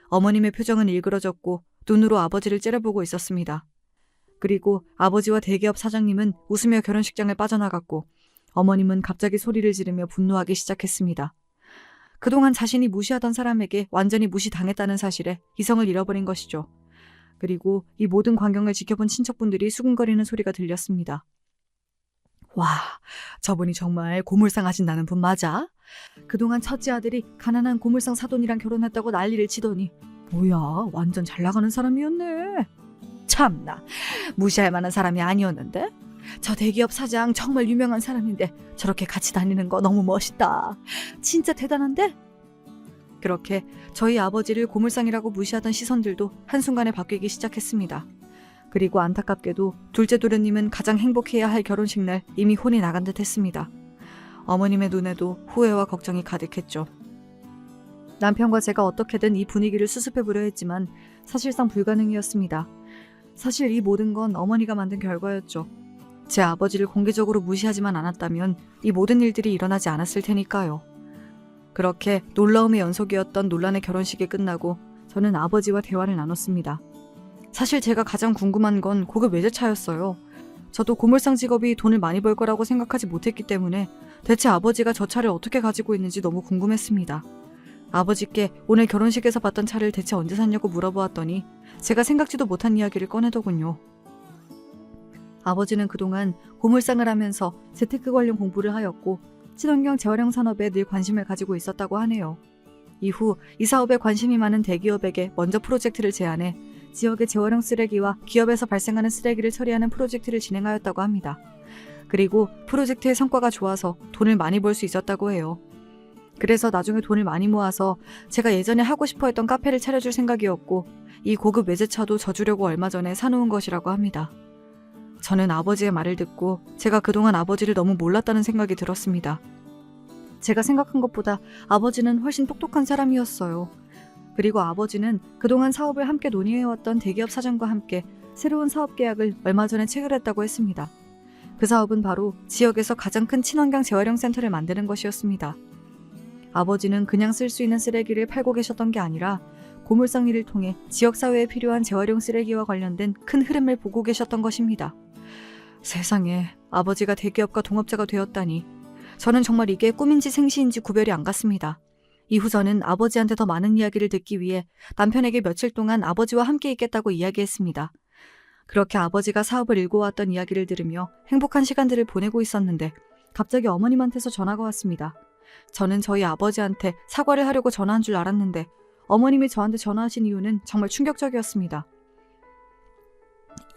어머님의 표정은 일그러졌고 눈으로 아버지를 째려보고 있었습니다. 그리고 아버지와 대기업 사장님은 웃으며 결혼식장을 빠져나갔고 어머님은 갑자기 소리를 지르며 분노하기 시작했습니다. 그동안 자신이 무시하던 사람에게 완전히 무시당했다는 사실에 이성을 잃어버린 것이죠. 그리고 이 모든 광경을 지켜본 친척분들이 수군거리는 소리가 들렸습니다. 와, 저분이 정말 고물상 하신다는 분 맞아? 그동안 첫째 아들이 가난한 고물상 사돈이랑 결혼했다고 난리를 치더니 뭐야, 완전 잘 나가는 사람이었네. 참나, 무시할 만한 사람이 아니었는데? 저 대기업 사장 정말 유명한 사람인데 저렇게 같이 다니는 거 너무 멋있다. 진짜 대단한데? 그렇게 저희 아버지를 고물상이라고 무시하던 시선들도 한순간에 바뀌기 시작했습니다. 그리고 안타깝게도 둘째 도련님은 가장 행복해야 할 결혼식 날 이미 혼이 나간 듯 했습니다. 어머님의 눈에도 후회와 걱정이 가득했죠. 남편과 제가 어떻게든 이 분위기를 수습해보려 했지만 사실상 불가능이었습니다. 사실 이 모든 건 어머니가 만든 결과였죠. 제 아버지를 공개적으로 무시하지만 않았다면 이 모든 일들이 일어나지 않았을 테니까요. 그렇게 놀라움의 연속이었던 논란의 결혼식이 끝나고 저는 아버지와 대화를 나눴습니다. 사실 제가 가장 궁금한 건 고급 외제차였어요. 저도 고물상 직업이 돈을 많이 벌 거라고 생각하지 못했기 때문에 대체 아버지가 저 차를 어떻게 가지고 있는지 너무 궁금했습니다. 아버지께 오늘 결혼식에서 봤던 차를 대체 언제 샀냐고 물어보았더니 제가 생각지도 못한 이야기를 꺼내더군요. 아버지는 그동안 고물상을 하면서 재테크 관련 공부를 하였고 친환경 재활용 산업에 늘 관심을 가지고 있었다고 하네요. 이후 이 사업에 관심이 많은 대기업에게 먼저 프로젝트를 제안해 지역의 재활용 쓰레기와 기업에서 발생하는 쓰레기를 처리하는 프로젝트를 진행하였다고 합니다. 그리고 프로젝트의 성과가 좋아서 돈을 많이 벌 수 있었다고 해요. 그래서 나중에 돈을 많이 모아서 제가 예전에 하고 싶어 했던 카페를 차려줄 생각이었고 이 고급 외제차도 저 주려고 얼마 전에 사놓은 것이라고 합니다. 저는 아버지의 말을 듣고 제가 그동안 아버지를 너무 몰랐다는 생각이 들었습니다. 제가 생각한 것보다 아버지는 훨씬 똑똑한 사람이었어요. 그리고 아버지는 그동안 사업을 함께 논의해왔던 대기업 사장과 함께 새로운 사업 계약을 얼마 전에 체결했다고 했습니다. 그 사업은 바로 지역에서 가장 큰 친환경 재활용 센터를 만드는 것이었습니다. 아버지는 그냥 쓸 수 있는 쓰레기를 팔고 계셨던 게 아니라 고물상 일을 통해 지역사회에 필요한 재활용 쓰레기와 관련된 큰 흐름을 보고 계셨던 것입니다. 세상에, 아버지가 대기업과 동업자가 되었다니. 저는 정말 이게 꿈인지 생시인지 구별이 안 갔습니다. 이후 저는 아버지한테 더 많은 이야기를 듣기 위해 남편에게 며칠 동안 아버지와 함께 있겠다고 이야기했습니다. 그렇게 아버지가 사업을 일궈왔던 이야기를 들으며 행복한 시간들을 보내고 있었는데 갑자기 어머님한테서 전화가 왔습니다. 저는 저희 아버지한테 사과를 하려고 전화한 줄 알았는데 어머님이 저한테 전화하신 이유는 정말 충격적이었습니다.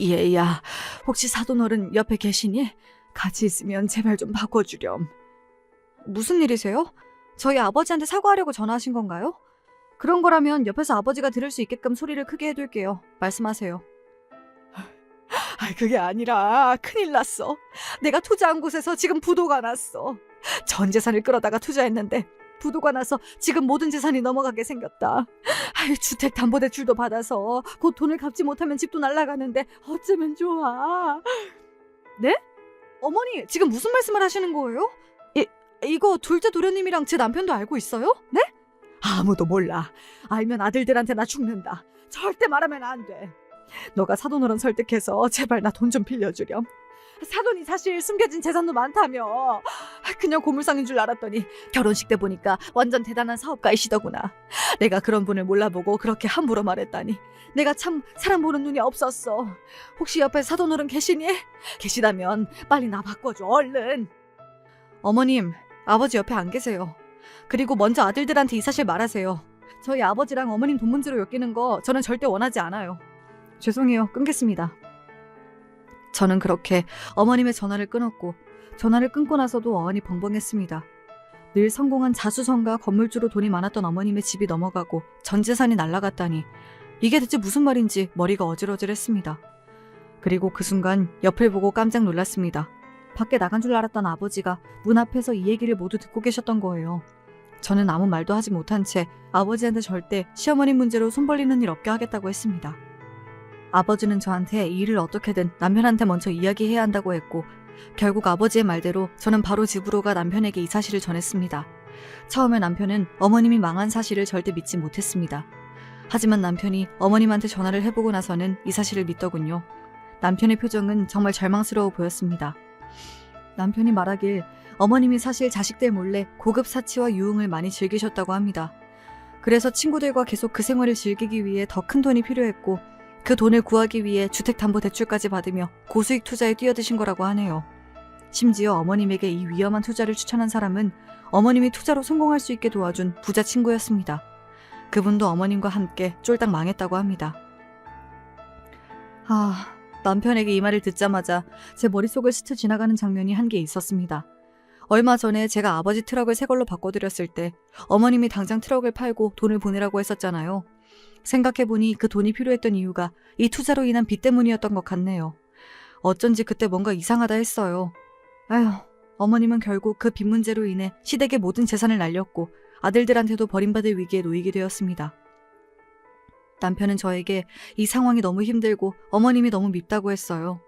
얘야, 혹시 사돈어른 옆에 계시니? 같이 있으면 제발 좀 바꿔주렴. 무슨 일이세요? 저희 아버지한테 사과하려고 전화하신 건가요? 그런 거라면 옆에서 아버지가 들을 수 있게끔 소리를 크게 해둘게요. 말씀하세요. 그게 아니라 큰일 났어. 내가 투자한 곳에서 지금 부도가 났어. 전 재산을 끌어다가 투자했는데 부도가 나서 지금 모든 재산이 넘어가게 생겼다. 주택담보대출도 받아서 곧 돈을 갚지 못하면 집도 날아가는데 어쩌면 좋아. 네? 어머니, 지금 무슨 말씀을 하시는 거예요? 이거 둘째 도련님이랑 제 남편도 알고 있어요? 네? 아무도 몰라. 알면 아들들한테 나 죽는다. 절대 말하면 안 돼. 너가 사돈어른 설득해서 제발 나 돈 좀 빌려주렴. 사돈이 사실 숨겨진 재산도 많다며. 그냥 고물상인 줄 알았더니 결혼식 때 보니까 완전 대단한 사업가이시더구나. 내가 그런 분을 몰라보고 그렇게 함부로 말했다니. 내가 참 사람 보는 눈이 없었어. 혹시 옆에 사돈어른 계시니? 계시다면 빨리 나 바꿔줘, 얼른. 어머님, 아버지 옆에 안 계세요. 그리고 먼저 아들들한테 이 사실 말하세요. 저희 아버지랑 어머님 돈 문제로 엮이는 거 저는 절대 원하지 않아요. 죄송해요. 끊겠습니다. 저는 그렇게 어머님의 전화를 끊었고 전화를 끊고 나서도 어안이 벙벙했습니다. 늘 성공한 자수성가 건물주로 돈이 많았던 어머님의 집이 넘어가고 전 재산이 날아갔다니 이게 대체 무슨 말인지 머리가 어질어질했습니다. 그리고 그 순간 옆을 보고 깜짝 놀랐습니다. 밖에 나간 줄 알았던 아버지가 문 앞에서 이 얘기를 모두 듣고 계셨던 거예요. 저는 아무 말도 하지 못한 채 아버지한테 절대 시어머니 문제로 손 벌리는 일 없게 하겠다고 했습니다. 아버지는 저한테 이 일을 어떻게든 남편한테 먼저 이야기해야 한다고 했고 결국 아버지의 말대로 저는 바로 집으로 가 남편에게 이 사실을 전했습니다. 처음에 남편은 어머님이 망한 사실을 절대 믿지 못했습니다. 하지만 남편이 어머님한테 전화를 해보고 나서는 이 사실을 믿더군요. 남편의 표정은 정말 절망스러워 보였습니다. 남편이 말하길 어머님이 사실 자식들 몰래 고급 사치와 유흥을 많이 즐기셨다고 합니다. 그래서 친구들과 계속 그 생활을 즐기기 위해 더 큰 돈이 필요했고 그 돈을 구하기 위해 주택담보대출까지 받으며 고수익 투자에 뛰어드신 거라고 하네요. 심지어 어머님에게 이 위험한 투자를 추천한 사람은 어머님이 투자로 성공할 수 있게 도와준 부자 친구였습니다. 그분도 어머님과 함께 쫄딱 망했다고 합니다. 남편에게 이 말을 듣자마자 제 머릿속을 스쳐 지나가는 장면이 한 개 있었습니다. 얼마 전에 제가 아버지 트럭을 새 걸로 바꿔드렸을 때 어머님이 당장 트럭을 팔고 돈을 보내라고 했었잖아요. 생각해보니 그 돈이 필요했던 이유가 이 투자로 인한 빚 때문이었던 것 같네요. 어쩐지 그때 뭔가 이상하다 했어요. 아휴, 어머님은 결국 그 빚 문제로 인해 시댁의 모든 재산을 날렸고 아들들한테도 버림받을 위기에 놓이게 되었습니다. 남편은 저에게 이 상황이 너무 힘들고 어머님이 너무 밉다고 했어요.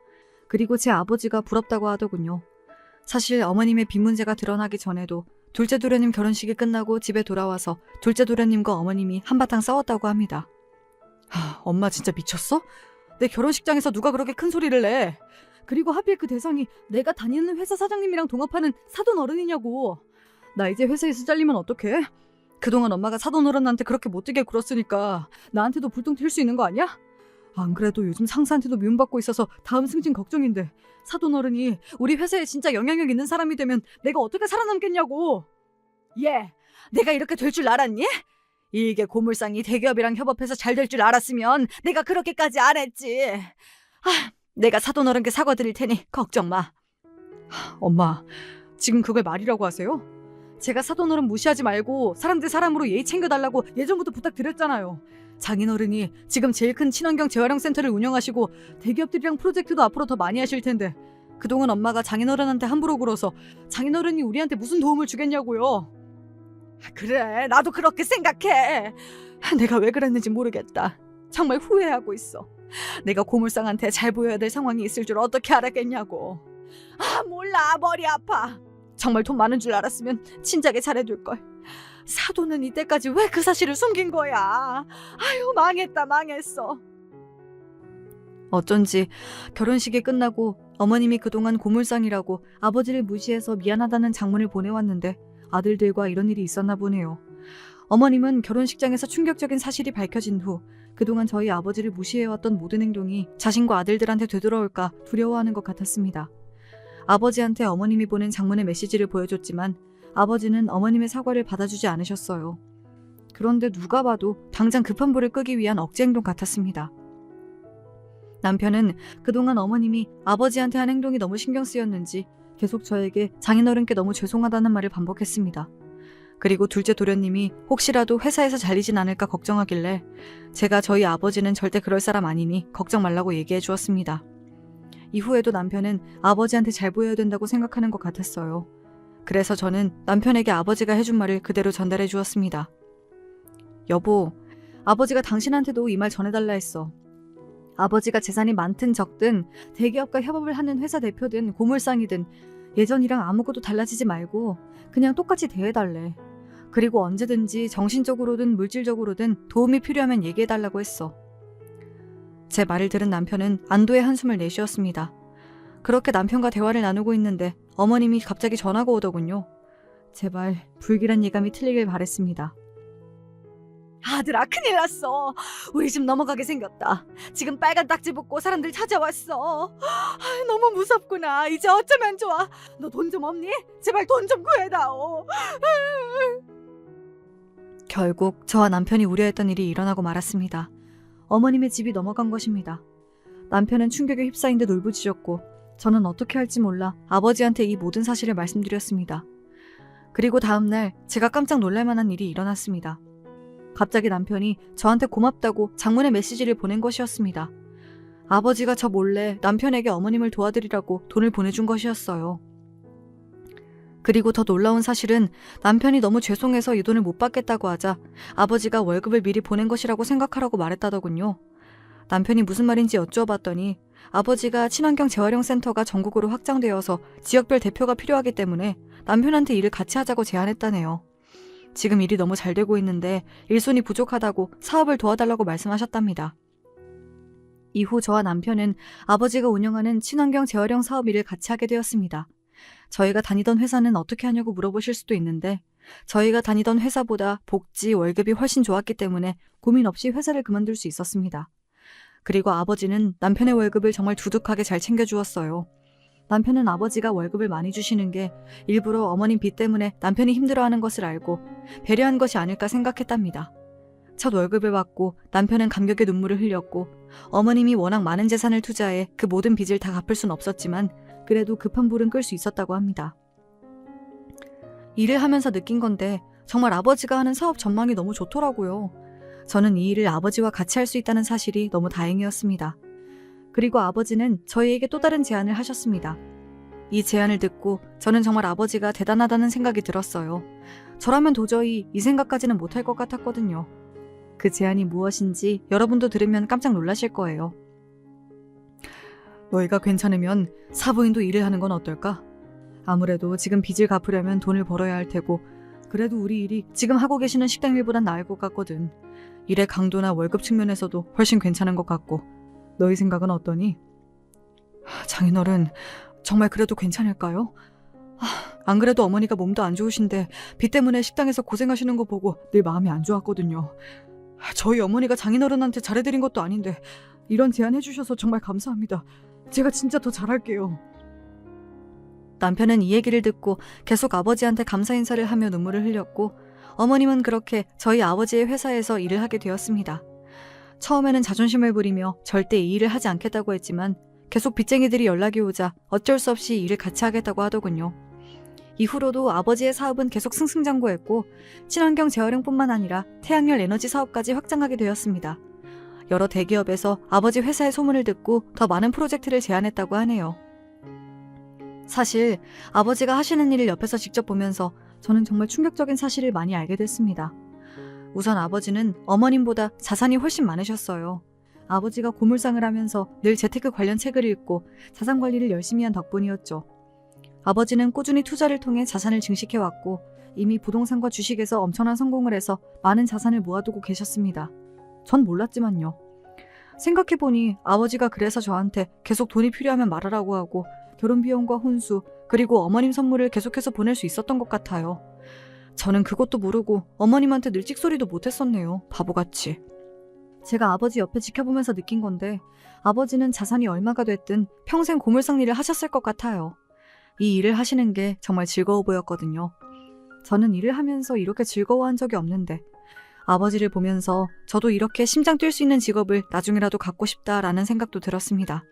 그리고 제 아버지가 부럽다고 하더군요. 사실 어머님의 빚 문제가 드러나기 전에도 둘째 도련님 결혼식이 끝나고 집에 돌아와서 둘째 도련님과 어머님이 한바탕 싸웠다고 합니다. 엄마 진짜 미쳤어? 내 결혼식장에서 누가 그렇게 큰 소리를 내? 그리고 하필 그 대상이 내가 다니는 회사 사장님이랑 동업하는 사돈 어른이냐고. 나 이제 회사에서 잘리면 어떡해? 그동안 엄마가 사돈 어른한테 그렇게 못되게 굴었으니까 나한테도 불똥 튈 수 있는 거 아니야? 안 그래도 요즘 상사한테도 미움받고 있어서 다음 승진 걱정인데 사돈 어른이 우리 회사에 진짜 영향력 있는 사람이 되면 내가 어떻게 살아남겠냐고. 내가 이렇게 될 줄 알았니? 이게 고물상이 대기업이랑 협업해서 잘 될 줄 알았으면 내가 그렇게까지 안 했지. 내가 사돈 어른께 사과드릴 테니 걱정 마. 엄마, 지금 그걸 말이라고 하세요? 제가 사돈 어른 무시하지 말고 사람들 사람으로 예의 챙겨달라고 예전부터 부탁드렸잖아요. 장인어른이 지금 제일 큰 친환경 재활용 센터를 운영하시고 대기업들이랑 프로젝트도 앞으로 더 많이 하실 텐데 그동안 엄마가 장인어른한테 함부로 굴어서 장인어른이 우리한테 무슨 도움을 주겠냐고요. 그래, 나도 그렇게 생각해. 내가 왜 그랬는지 모르겠다. 정말 후회하고 있어. 내가 고물상한테 잘 보여야 될 상황이 있을 줄 어떻게 알았겠냐고. 몰라, 머리 아파. 정말 돈 많은 줄 알았으면 진작에 잘해둘걸. 사돈은 이때까지 왜 그 사실을 숨긴 거야. 망했다, 망했어. 어쩐지 결혼식이 끝나고 어머님이 그동안 고물상이라고 아버지를 무시해서 미안하다는 장문을 보내왔는데 아들들과 이런 일이 있었나 보네요. 어머님은 결혼식장에서 충격적인 사실이 밝혀진 후 그동안 저희 아버지를 무시해왔던 모든 행동이 자신과 아들들한테 되돌아올까 두려워하는 것 같았습니다. 아버지한테 어머님이 보낸 장문의 메시지를 보여줬지만 아버지는 어머님의 사과를 받아주지 않으셨어요. 그런데 누가 봐도 당장 급한 불을 끄기 위한 억지 행동 같았습니다. 남편은 그동안 어머님이 아버지한테 한 행동이 너무 신경 쓰였는지 계속 저에게 장인어른께 너무 죄송하다는 말을 반복했습니다. 그리고 둘째 도련님이 혹시라도 회사에서 잘리진 않을까 걱정하길래 제가 저희 아버지는 절대 그럴 사람 아니니 걱정 말라고 얘기해 주었습니다. 이후에도 남편은 아버지한테 잘 보여야 된다고 생각하는 것 같았어요. 그래서 저는 남편에게 아버지가 해준 말을 그대로 전달해 주었습니다. 여보, 아버지가 당신한테도 이 말 전해달라 했어. 아버지가 재산이 많든 적든 대기업과 협업을 하는 회사 대표든 고물상이든 예전이랑 아무것도 달라지지 말고 그냥 똑같이 대해달래. 그리고 언제든지 정신적으로든 물질적으로든 도움이 필요하면 얘기해달라고 했어. 제 말을 들은 남편은 안도의 한숨을 내쉬었습니다. 그렇게 남편과 대화를 나누고 있는데 어머님이 갑자기 전화가 오더군요. 제발 불길한 예감이 틀리길 바랬습니다. 아들아, 큰일 났어. 우리 집 넘어가게 생겼다. 지금 빨간 딱지 붙고 사람들 찾아왔어. 너무 무섭구나. 이제 어쩌면 좋아. 너 돈 좀 없니? 제발 돈 좀 구해다오. 결국 저와 남편이 우려했던 일이 일어나고 말았습니다. 어머님의 집이 넘어간 것입니다. 남편은 충격에 휩싸인 듯 울부짖었고 저는 어떻게 할지 몰라 아버지한테 이 모든 사실을 말씀드렸습니다. 그리고 다음날 제가 깜짝 놀랄 만한 일이 일어났습니다. 갑자기 남편이 저한테 고맙다고 장문의 메시지를 보낸 것이었습니다. 아버지가 저 몰래 남편에게 어머님을 도와드리라고 돈을 보내준 것이었어요. 그리고 더 놀라운 사실은 남편이 너무 죄송해서 이 돈을 못 받겠다고 하자 아버지가 월급을 미리 보낸 것이라고 생각하라고 말했다더군요. 남편이 무슨 말인지 여쭈어봤더니 아버지가 친환경 재활용 센터가 전국으로 확장되어서 지역별 대표가 필요하기 때문에 남편한테 일을 같이 하자고 제안했다네요. 지금 일이 너무 잘 되고 있는데 일손이 부족하다고 사업을 도와달라고 말씀하셨답니다. 이후 저와 남편은 아버지가 운영하는 친환경 재활용 사업 일을 같이 하게 되었습니다. 저희가 다니던 회사는 어떻게 하냐고 물어보실 수도 있는데 저희가 다니던 회사보다 복지, 월급이 훨씬 좋았기 때문에 고민 없이 회사를 그만둘 수 있었습니다. 그리고 아버지는 남편의 월급을 정말 두둑하게 잘 챙겨주었어요. 남편은 아버지가 월급을 많이 주시는 게 일부러 어머님 빚 때문에 남편이 힘들어하는 것을 알고 배려한 것이 아닐까 생각했답니다. 첫 월급을 받고 남편은 감격의 눈물을 흘렸고 어머님이 워낙 많은 재산을 투자해 그 모든 빚을 다 갚을 순 없었지만 그래도 급한 불은 끌 수 있었다고 합니다. 일을 하면서 느낀 건데 정말 아버지가 하는 사업 전망이 너무 좋더라고요. 저는 이 일을 아버지와 같이 할 수 있다는 사실이 너무 다행이었습니다. 그리고 아버지는 저희에게 또 다른 제안을 하셨습니다. 이 제안을 듣고 저는 정말 아버지가 대단하다는 생각이 들었어요. 저라면 도저히 이 생각까지는 못할 것 같았거든요. 그 제안이 무엇인지 여러분도 들으면 깜짝 놀라실 거예요. 너희가 괜찮으면 사부인도 일을 하는 건 어떨까? 아무래도 지금 빚을 갚으려면 돈을 벌어야 할 테고 그래도 우리 일이 지금 하고 계시는 식당 일보단 나을 것 같거든. 일의 강도나 월급 측면에서도 훨씬 괜찮은 것 같고 너희 생각은 어떠니? 장인어른, 정말 그래도 괜찮을까요? 안 그래도 어머니가 몸도 안 좋으신데 빚 때문에 식당에서 고생하시는 거 보고 늘 마음이 안 좋았거든요. 저희 어머니가 장인어른한테 잘해드린 것도 아닌데 이런 제안 해주셔서 정말 감사합니다. 제가 진짜 더 잘할게요. 남편은 이 얘기를 듣고 계속 아버지한테 감사 인사를 하며 눈물을 흘렸고 어머님은 그렇게 저희 아버지의 회사에서 일을 하게 되었습니다. 처음에는 자존심을 부리며 절대 이 일을 하지 않겠다고 했지만 계속 빚쟁이들이 연락이 오자 어쩔 수 없이 일을 같이 하겠다고 하더군요. 이후로도 아버지의 사업은 계속 승승장구했고 친환경 재활용뿐만 아니라 태양열 에너지 사업까지 확장하게 되었습니다. 여러 대기업에서 아버지 회사의 소문을 듣고 더 많은 프로젝트를 제안했다고 하네요. 사실 아버지가 하시는 일을 옆에서 직접 보면서 저는 정말 충격적인 사실을 많이 알게 됐습니다. 우선 아버지는 어머님보다 자산이 훨씬 많으셨어요. 아버지가 고물상을 하면서 늘 재테크 관련 책을 읽고 자산 관리를 열심히 한 덕분이었죠. 아버지는 꾸준히 투자를 통해 자산을 증식해왔고 이미 부동산과 주식에서 엄청난 성공을 해서 많은 자산을 모아두고 계셨습니다. 전 몰랐지만요. 생각해보니 아버지가 그래서 저한테 계속 돈이 필요하면 말하라고 하고 결혼 비용과 혼수 그리고 어머님 선물을 계속해서 보낼 수 있었던 것 같아요. 저는 그것도 모르고 어머님한테 늘 찍소리도 못했었네요. 바보같이. 제가 아버지 옆에 지켜보면서 느낀 건데 아버지는 자산이 얼마가 됐든 평생 고물상 일을 하셨을 것 같아요. 이 일을 하시는 게 정말 즐거워 보였거든요. 저는 일을 하면서 이렇게 즐거워한 적이 없는데 아버지를 보면서 저도 이렇게 심장 뛸 수 있는 직업을 나중에라도 갖고 싶다라는 생각도 들었습니다.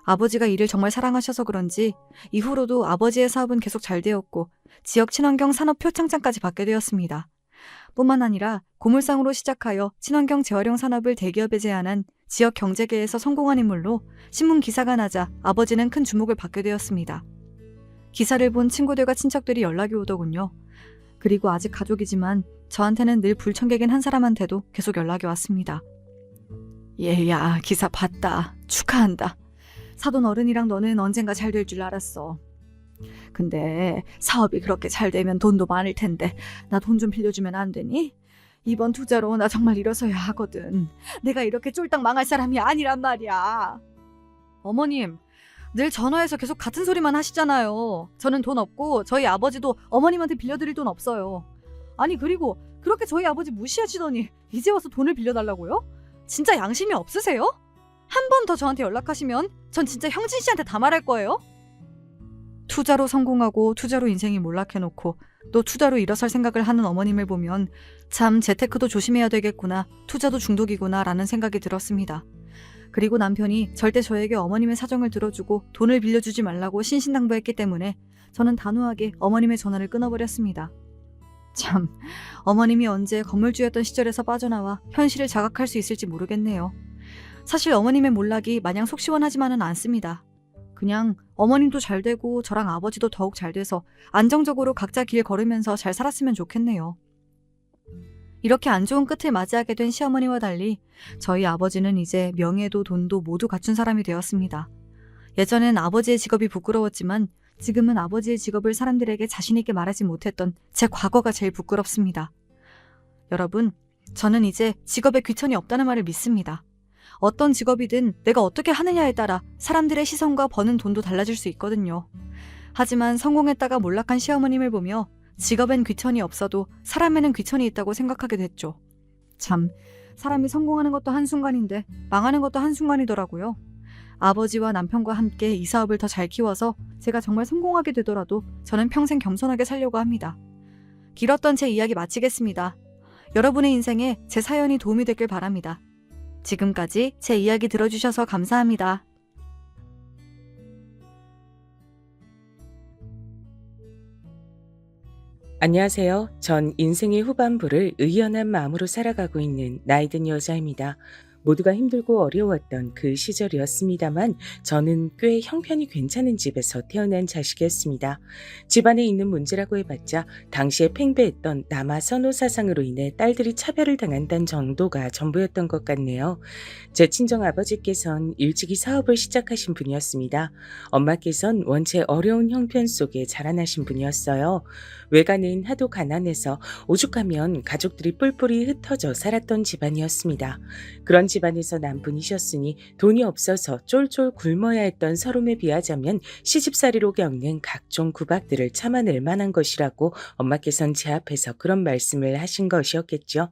아버지가 일을 정말 사랑하셔서 그런지 이후로도 아버지의 사업은 계속 잘 되었고 지역 친환경 산업 표창장까지 받게 되었습니다. 뿐만 아니라 고물상으로 시작하여 친환경 재활용 산업을 대기업에 제안한 지역 경제계에서 성공한 인물로 신문 기사가 나자 아버지는 큰 주목을 받게 되었습니다. 기사를 본 친구들과 친척들이 연락이 오더군요. 그리고 아직 가족이지만 저한테는 늘 불청객인 한 사람한테도 계속 연락이 왔습니다. 얘야, 기사 봤다. 축하한다. 사돈 어른이랑 너는 언젠가 잘 될 줄 알았어. 근데 사업이 그렇게 잘 되면 돈도 많을 텐데 나 돈 좀 빌려주면 안 되니? 이번 투자로 나 정말 일어서야 하거든. 내가 이렇게 쫄딱 망할 사람이 아니란 말이야. 어머님, 늘 전화해서 계속 같은 소리만 하시잖아요. 저는 돈 없고 저희 아버지도 어머님한테 빌려드릴 돈 없어요. 아니 그리고 그렇게 저희 아버지 무시하시더니 이제 와서 돈을 빌려달라고요? 진짜 양심이 없으세요? 한 번 더 저한테 연락하시면 전 진짜 형진 씨한테 다 말할 거예요. 투자로 성공하고 투자로 인생이 몰락해놓고 또 투자로 일어설 생각을 하는 어머님을 보면 참 재테크도 조심해야 되겠구나, 투자도 중독이구나 라는 생각이 들었습니다. 그리고 남편이 절대 저에게 어머님의 사정을 들어주고 돈을 빌려주지 말라고 신신당부했기 때문에 저는 단호하게 어머님의 전화를 끊어버렸습니다. 참, 어머님이 언제 건물주였던 시절에서 빠져나와 현실을 자각할 수 있을지 모르겠네요. 사실 어머님의 몰락이 마냥 속 시원하지만은 않습니다. 그냥 어머님도 잘 되고 저랑 아버지도 더욱 잘 돼서 안정적으로 각자 길 걸으면서 잘 살았으면 좋겠네요. 이렇게 안 좋은 끝을 맞이하게 된 시어머니와 달리 저희 아버지는 이제 명예도 돈도 모두 갖춘 사람이 되었습니다. 예전엔 아버지의 직업이 부끄러웠지만 지금은 아버지의 직업을 사람들에게 자신 있게 말하지 못했던 제 과거가 제일 부끄럽습니다. 여러분, 저는 이제 직업에 귀천이 없다는 말을 믿습니다. 어떤 직업이든 내가 어떻게 하느냐에 따라 사람들의 시선과 버는 돈도 달라질 수 있거든요. 하지만 성공했다가 몰락한 시어머님을 보며 직업엔 귀천이 없어도 사람에는 귀천이 있다고 생각하게 됐죠. 참, 사람이 성공하는 것도 한순간인데 망하는 것도 한순간이더라고요. 아버지와 남편과 함께 이 사업을 더 잘 키워서 제가 정말 성공하게 되더라도 저는 평생 겸손하게 살려고 합니다. 길었던 제 이야기 마치겠습니다. 여러분의 인생에 제 사연이 도움이 됐길 바랍니다. 지금까지 제 이야기 들어주셔서 감사합니다. 안녕하세요. 전 인생의 후반부를 의연한 마음으로 살아가고 있는 나이든 여자입니다. 모두가 힘들고 어려웠던 그 시절이었습니다만 저는 꽤 형편이 괜찮은 집에서 태어난 자식이었습니다. 집안에 있는 문제라고 해봤자 당시에 팽배했던 남아 선호 사상으로 인해 딸들이 차별을 당한다는 정도가 전부였던 것 같네요. 제 친정 아버지께선 일찍이 사업을 시작하신 분이었습니다. 엄마께선 원체 어려운 형편 속에 자라나신 분이었어요. 외가는 하도 가난해서 오죽하면 가족들이 뿔뿔이 흩어져 살았던 집안이었습니다. 그런 집안에서 난 분이셨으니 돈이 없어서 쫄쫄 굶어야 했던 서름에 비하자면 시집살이로 겪는 각종 구박들을 참아낼 만한 것이라고 엄마께선 제 앞에서 그런 말씀을 하신 것이었겠죠.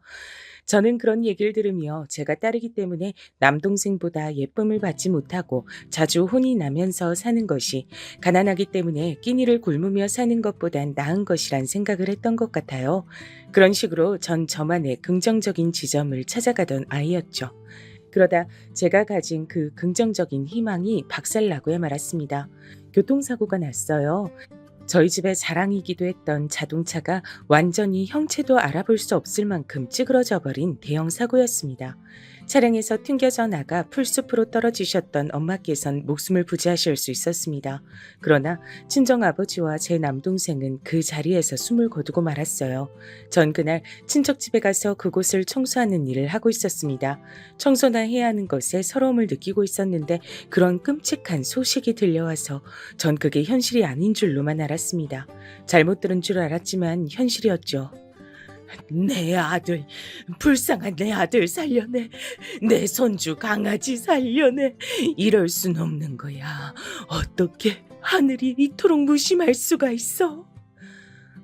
저는 그런 얘기를 들으며 제가 딸이기 때문에 남동생보다 예쁨을 받지 못하고 자주 혼이 나면서 사는 것이 가난하기 때문에 끼니를 굶으며 사는 것보단 나은 것이란 생각을 했던 것 같아요. 그런 식으로 전 저만의 긍정적인 지점을 찾아가던 아이였죠. 그러다 제가 가진 그 긍정적인 희망이 박살나고야 말았습니다. 교통사고가 났어요. 저희 집의 자랑이기도 했던 자동차가 완전히 형체도 알아볼 수 없을 만큼 찌그러져 버린 대형 사고였습니다. 차량에서 튕겨져 나가 풀숲으로 떨어지셨던 엄마께선 목숨을 부지하실 수 있었습니다. 그러나 친정아버지와 제 남동생은 그 자리에서 숨을 거두고 말았어요. 전 그날 친척집에 가서 그곳을 청소하는 일을 하고 있었습니다. 청소나 해야 하는 것에 서러움을 느끼고 있었는데 그런 끔찍한 소식이 들려와서 전 그게 현실이 아닌 줄로만 알았습니다. 잘못 들은 줄 알았지만 현실이었죠. 내 아들, 불쌍한 내 아들 살려내. 내 손주 강아지 살려내. 이럴 순 없는 거야. 어떻게 하늘이 이토록 무심할 수가 있어?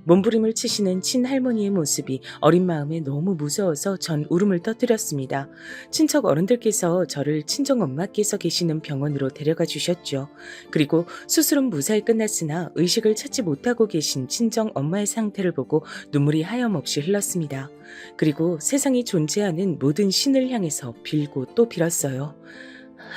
몸부림을 치시는 친할머니의 모습이 어린 마음에 너무 무서워서 전 울음을 터뜨렸습니다. 친척 어른들께서 저를 친정엄마께서 계시는 병원으로 데려가 주셨죠. 그리고 수술은 무사히 끝났으나 의식을 찾지 못하고 계신 친정엄마의 상태를 보고 눈물이 하염없이 흘렀습니다. 그리고 세상에 존재하는 모든 신을 향해서 빌고 또 빌었어요.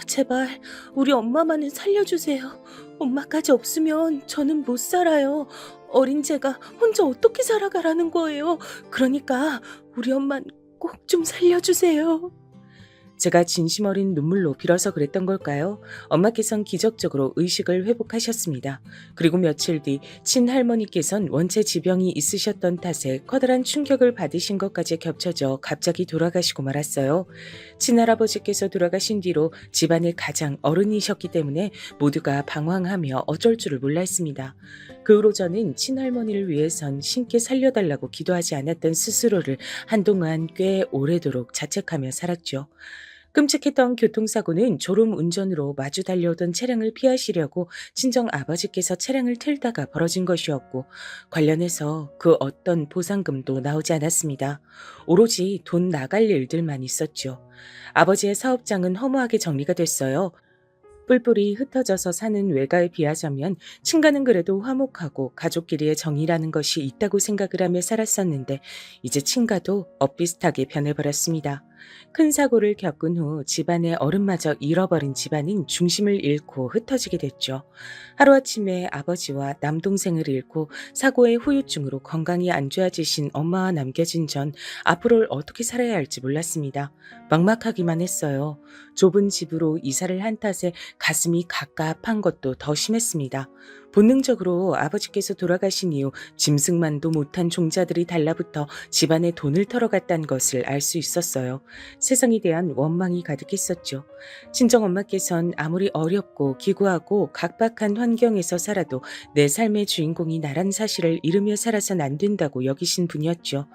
제발 우리 엄마만은 살려주세요. 엄마까지 없으면 저는 못 살아요. 어린 제가 혼자 어떻게 살아가라는 거예요. 그러니까 우리 엄마는 꼭 좀 살려주세요. 제가 진심 어린 눈물로 빌어서 그랬던 걸까요? 엄마께선 기적적으로 의식을 회복하셨습니다. 그리고 며칠 뒤 친할머니께선 원체 지병이 있으셨던 탓에 커다란 충격을 받으신 것까지 겹쳐져 갑자기 돌아가시고 말았어요. 친할아버지께서 돌아가신 뒤로 집안의 가장 어른이셨기 때문에 모두가 방황하며 어쩔 줄을 몰라 했습니다. 그 후로 저는 친할머니를 위해선 신께 살려달라고 기도하지 않았던 스스로를 한동안 꽤 오래도록 자책하며 살았죠. 끔찍했던 교통사고는 졸음 운전으로 마주 달려오던 차량을 피하시려고 친정 아버지께서 차량을 틀다가 벌어진 것이었고, 관련해서 그 어떤 보상금도 나오지 않았습니다. 오로지 돈 나갈 일들만 있었죠. 아버지의 사업장은 허무하게 정리가 됐어요. 뿔뿔이 흩어져서 사는 외가에 비하자면 친가는 그래도 화목하고 가족끼리의 정이라는 것이 있다고 생각을 하며 살았었는데, 이제 친가도 엇비슷하게 변해버렸습니다. 큰 사고를 겪은 후 집안의 어른마저 잃어버린 집안은 중심을 잃고 흩어지게 됐죠. 하루아침에 아버지와 남동생을 잃고 사고의 후유증으로 건강이 안 좋아지신 엄마와 남겨진 전 앞으로 어떻게 살아야 할지 몰랐습니다. 막막하기만 했어요. 좁은 집으로 이사를 한 탓에 가슴이 갑갑한 것도 더 심했습니다. 본능적으로 아버지께서 돌아가신 이후 짐승만도 못한 종자들이 달라붙어 집안에 돈을 털어갔다는 것을 알 수 있었어요. 세상에 대한 원망이 가득했었죠. 친정엄마께선 아무리 어렵고 기구하고 각박한 환경에서 살아도 내 삶의 주인공이 나란 사실을 잃으며 살아선 안 된다고 여기신 분이었죠.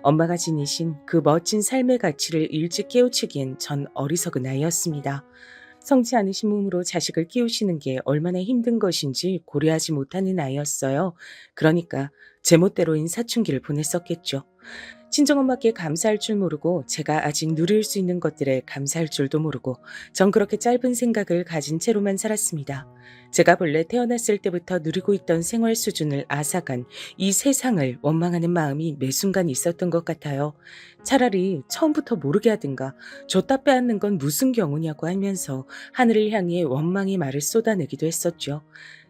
엄마가 지니신 그 멋진 삶의 가치를 일찍 깨우치기엔 전 어리석은 아이였습니다. 성치 않으신 몸으로 자식을 키우시는 게 얼마나 힘든 것인지 고려하지 못하는 아이였어요. 그러니까 제멋대로인 사춘기를 보냈었겠죠. 친정엄마께 감사할 줄 모르고 제가 아직 누릴 수 있는 것들에 감사할 줄도 모르고 전 그렇게 짧은 생각을 가진 채로만 살았습니다. 제가 본래 태어났을 때부터 누리고 있던 생활 수준을 앗아간 이 세상을 원망하는 마음이 매 순간 있었던 것 같아요. 차라리 처음부터 모르게 하든가 줬다 빼앗는 건 무슨 경우냐고 하면서 하늘을 향해 원망의 말을 쏟아내기도 했었죠.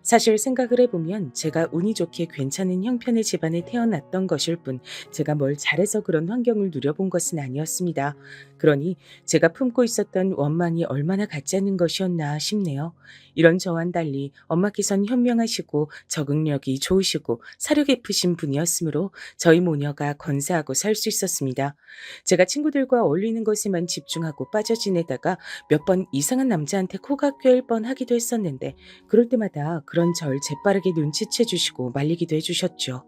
사실 생각을 해보면 제가 운이 좋게 괜찮은 형편의 집안에 태어났던 것일 뿐 제가 뭘 잘해서 그런 환경을 누려본 것은 아니었습니다. 그러니 제가 품고 있었던 원망이 얼마나 가짜는 것이었나 싶네요. 이런 저와는 달리 엄마께선 현명하시고 적응력이 좋으시고 사려 깊으신 분이었으므로 저희 모녀가 건사하고 살 수 있었습니다. 제가 친구들과 어울리는 것에만 집중하고 빠져 지내다가 몇 번 이상한 남자한테 코가 꿰일 뻔하기도 했었는데, 그럴 때마다 그런 절 재빠르게 눈치채 주시고 말리기도 해주셨죠.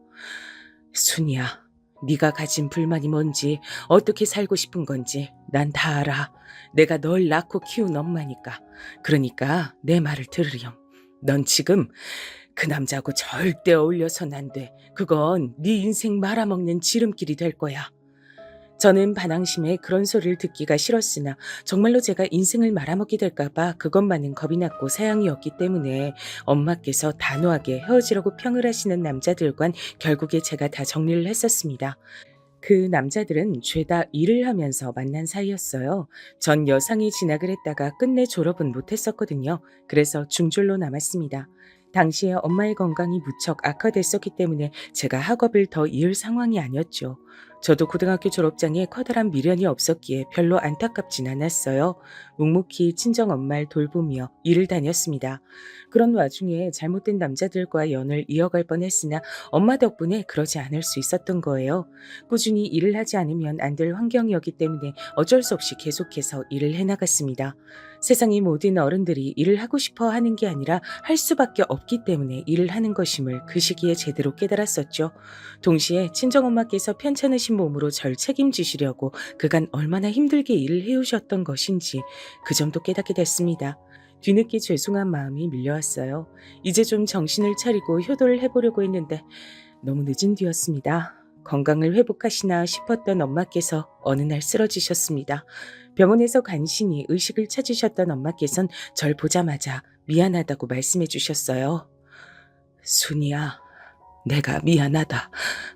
순이야, 네가 가진 불만이 뭔지 어떻게 살고 싶은 건지 난 다 알아. 내가 널 낳고 키운 엄마니까. 그러니까 내 말을 들으렴. 넌 지금 그 남자하고 절대 어울려선 안 돼. 그건 네 인생 말아먹는 지름길이 될 거야. 저는 반항심에 그런 소리를 듣기가 싫었으나 정말로 제가 인생을 말아먹게 될까봐 그것만은 겁이 났고 사양이었기 때문에 엄마께서 단호하게 헤어지라고 평을 하시는 남자들과는 결국에 제가 다 정리를 했었습니다. 그 남자들은 죄다 일을 하면서 만난 사이였어요. 전 여상이 진학을 했다가 끝내 졸업은 못했었거든요. 그래서 중졸로 남았습니다. 당시에 엄마의 건강이 무척 악화됐었기 때문에 제가 학업을 더 이을 상황이 아니었죠. 저도 고등학교 졸업장에 커다란 미련이 없었기에 별로 안타깝진 않았어요. 묵묵히 친정엄마를 돌보며 일을 다녔습니다. 그런 와중에 잘못된 남자들과 연을 이어갈 뻔했으나 엄마 덕분에 그러지 않을 수 있었던 거예요. 꾸준히 일을 하지 않으면 안 될 환경이었기 때문에 어쩔 수 없이 계속해서 일을 해나갔습니다. 세상의 모든 어른들이 일을 하고 싶어 하는 게 아니라 할 수밖에 없기 때문에 일을 하는 것임을 그 시기에 제대로 깨달았었죠. 동시에 친정엄마께서 편찮으신 몸으로 절 책임지시려고 그간 얼마나 힘들게 일을 해오셨던 것인지 그 점도 깨닫게 됐습니다. 뒤늦게 죄송한 마음이 밀려왔어요. 이제 좀 정신을 차리고 효도를 해보려고 했는데 너무 늦은 뒤였습니다. 건강을 회복하시나 싶었던 엄마께서 어느 날 쓰러지셨습니다. 병원에서 간신히 의식을 찾으셨던 엄마께선 절 보자마자 미안하다고 말씀해 주셨어요. 순이야, 내가 미안하다.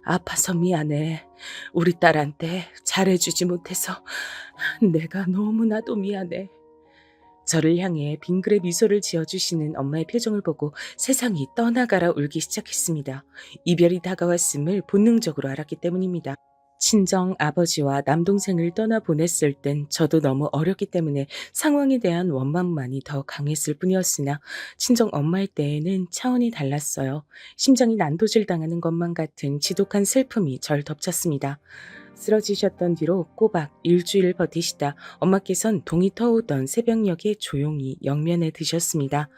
아파서 미안해. 우리 딸한테 잘해주지 못해서 내가 너무나도 미안해. 저를 향해 빙그레 미소를 지어주시는 엄마의 표정을 보고 세상이 떠나가라 울기 시작했습니다. 이별이 다가왔음을 본능적으로 알았기 때문입니다. 친정 아버지와 남동생을 떠나보냈을 땐 저도 너무 어렸기 때문에 상황에 대한 원망만이 더 강했을 뿐이었으나 친정 엄마일 때에는 차원이 달랐어요. 심장이 난도질 당하는 것만 같은 지독한 슬픔이 절 덮쳤습니다. 쓰러지셨던 뒤로 꼬박 일주일 버티시다 엄마께선 동이 터오던 새벽녘에 조용히 영면에 드셨습니다.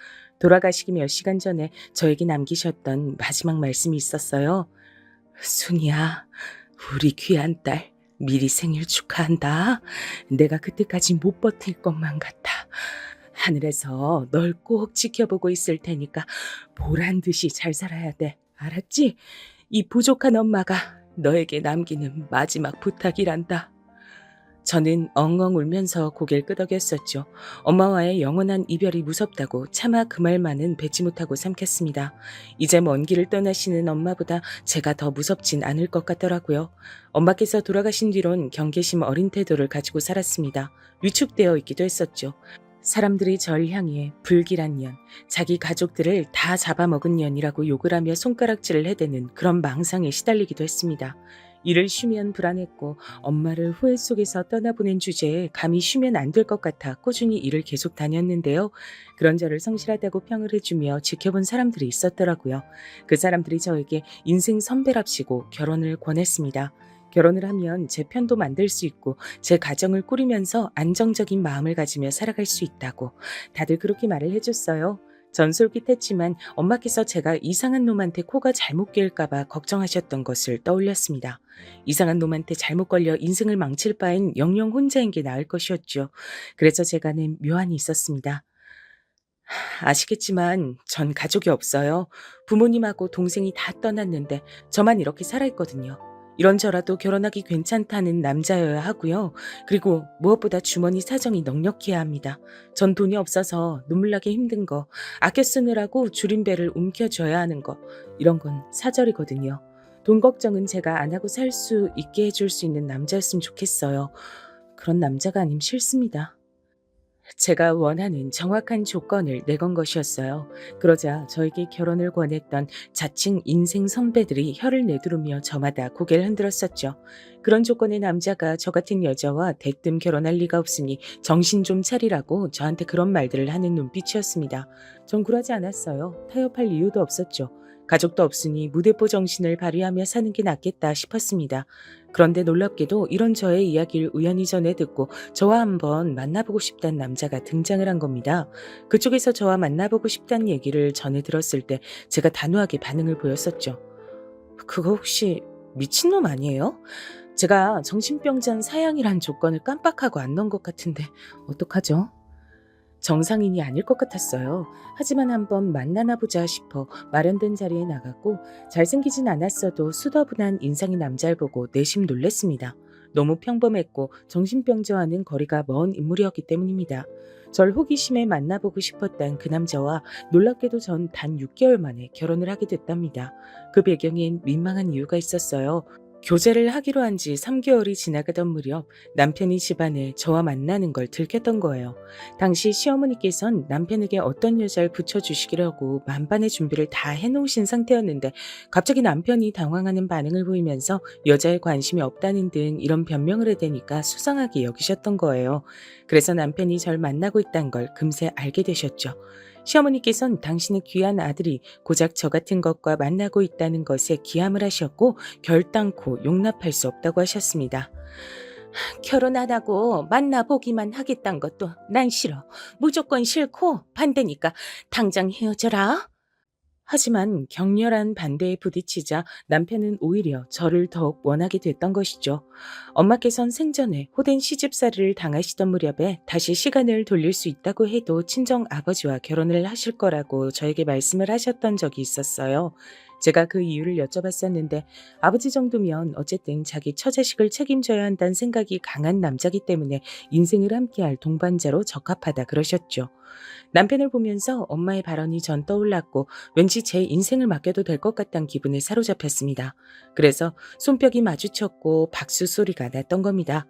돌아가시기 몇 시간 전에 저에게 남기셨던 마지막 말씀이 있었어요. 순이야, 우리 귀한 딸, 미리 생일 축하한다. 내가 그때까지 못 버틸 것만 같아. 하늘에서 널 꼭 지켜보고 있을 테니까 보란 듯이 잘 살아야 돼. 알았지? 이 부족한 엄마가 너에게 남기는 마지막 부탁이란다. 저는 엉엉 울면서 고개를 끄덕였었죠. 엄마와의 영원한 이별이 무섭다고 차마 그 말만은 뱉지 못하고 삼켰습니다. 이제 먼 길을 떠나시는 엄마보다 제가 더 무섭진 않을 것 같더라고요. 엄마께서 돌아가신 뒤론 경계심 어린 태도를 가지고 살았습니다. 위축되어 있기도 했었죠. 사람들이 절 향해 불길한 년, 자기 가족들을 다 잡아먹은 년이라고 욕을 하며 손가락질을 해대는 그런 망상에 시달리기도 했습니다. 일을 쉬면 불안했고 엄마를 후회 속에서 떠나보낸 주제에 감히 쉬면 안 될 것 같아 꾸준히 일을 계속 다녔는데요. 그런 저를 성실하다고 평을 해주며 지켜본 사람들이 있었더라고요. 그 사람들이 저에게 인생 선배랍시고 결혼을 권했습니다. 결혼을 하면 제 편도 만들 수 있고 제 가정을 꾸리면서 안정적인 마음을 가지며 살아갈 수 있다고 다들 그렇게 말을 해줬어요. 전 솔깃했지만 엄마께서 제가 이상한 놈한테 코가 잘못 끼일까봐 걱정하셨던 것을 떠올렸습니다. 이상한 놈한테 잘못 걸려 인생을 망칠 바엔 영영 혼자인 게 나을 것이었죠. 그래서 제가 낸 묘안이 있었습니다. 아시겠지만 전 가족이 없어요. 부모님하고 동생이 다 떠났는데 저만 이렇게 살아있거든요. 이런저라도 결혼하기 괜찮다는 남자여야 하고요. 그리고 무엇보다 주머니 사정이 넉넉해야 합니다. 전 돈이 없어서 눈물나게 힘든 거, 아껴 쓰느라고 줄임배를 움켜줘야 하는 거, 이런 건 사절이거든요. 돈 걱정은 제가 안 하고 살 수 있게 해줄 수 있는 남자였으면 좋겠어요. 그런 남자가 아님 싫습니다. 제가 원하는 정확한 조건을 내건 것이었어요. 그러자 저에게 결혼을 권했던 자칭 인생 선배들이 혀를 내두르며 저마다 고개를 흔들었었죠. 그런 조건의 남자가 저 같은 여자와 대뜸 결혼할 리가 없으니 정신 좀 차리라고 저한테 그런 말들을 하는 눈빛이었습니다. 전 굴하지 않았어요. 타협할 이유도 없었죠. 가족도 없으니 무대뽀 정신을 발휘하며 사는 게 낫겠다 싶었습니다. 그런데 놀랍게도 이런 저의 이야기를 우연히 전해 듣고 저와 한번 만나보고 싶다는 남자가 등장을 한 겁니다. 그쪽에서 저와 만나보고 싶다는 얘기를 전해 들었을 때 제가 단호하게 반응을 보였었죠. 그거 혹시 미친놈 아니에요? 제가 정신병자는 사양이란 조건을 깜빡하고 안 넣은 것 같은데 어떡하죠? 정상인이 아닐 것 같았어요. 하지만 한번 만나나 보자 싶어 마련된 자리에 나갔고 잘생기진 않았어도 수더분한 인상의 남자를 보고 내심 놀랬습니다. 너무 평범했고 정신병자와는 거리가 먼 인물이었기 때문입니다. 절 호기심에 만나보고 싶었던 그 남자와 놀랍게도 전 단 6개월 만에 결혼을 하게 됐답니다. 그 배경엔 민망한 이유가 있었어요. 교제를 하기로 한 지 3개월이 지나가던 무렵 남편이 집안에 저와 만나는 걸 들켰던 거예요. 당시 시어머니께선 남편에게 어떤 여자를 붙여주시기라고 만반의 준비를 다 해놓으신 상태였는데 갑자기 남편이 당황하는 반응을 보이면서 여자에 관심이 없다는 등 이런 변명을 해대니까 수상하게 여기셨던 거예요. 그래서 남편이 절 만나고 있다는 걸 금세 알게 되셨죠. 시어머니께선 당신의 귀한 아들이 고작 저 같은 것과 만나고 있다는 것에 기함을 하셨고 결단코 용납할 수 없다고 하셨습니다. 결혼 안 하고 만나보기만 하겠다는 것도 난 싫어. 무조건 싫고 반대니까 당장 헤어져라. 하지만 격렬한 반대에 부딪히자 남편은 오히려 저를 더욱 원하게 됐던 것이죠. 엄마께선 생전에 호된 시집살이를 당하시던 무렵에 다시 시간을 돌릴 수 있다고 해도 친정 아버지와 결혼을 하실 거라고 저에게 말씀을 하셨던 적이 있었어요. 제가 그 이유를 여쭤봤었는데 아버지 정도면 어쨌든 자기 처자식을 책임져야 한다는 생각이 강한 남자기 때문에 인생을 함께할 동반자로 적합하다 그러셨죠. 남편을 보면서 엄마의 발언이 전 떠올랐고 왠지 제 인생을 맡겨도 될 것 같다는 기분에 사로잡혔습니다. 그래서 손뼉이 마주쳤고 박수 소리가 났던 겁니다.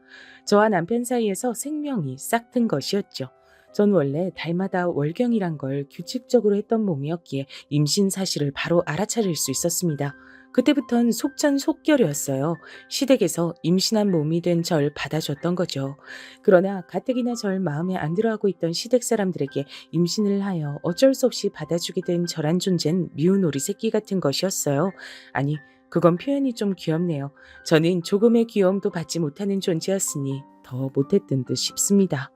저와 남편 사이에서 생명이 싹튼 것이었죠. 전 원래 달마다 월경이란 걸 규칙적으로 했던 몸이었기에 임신 사실을 바로 알아차릴 수 있었습니다. 그때부턴 속전속결이었어요. 시댁에서 임신한 몸이 된 절 받아줬던 거죠. 그러나 가뜩이나 절 마음에 안 들어하고 있던 시댁 사람들에게 임신을 하여 어쩔 수 없이 받아주게 된 저란 존재는 미운 오리 새끼 같은 것이었어요. 아니, 그건 표현이 좀 귀엽네요. 저는 조금의 귀여움도 받지 못하는 존재였으니 더 못했던 듯 싶습니다.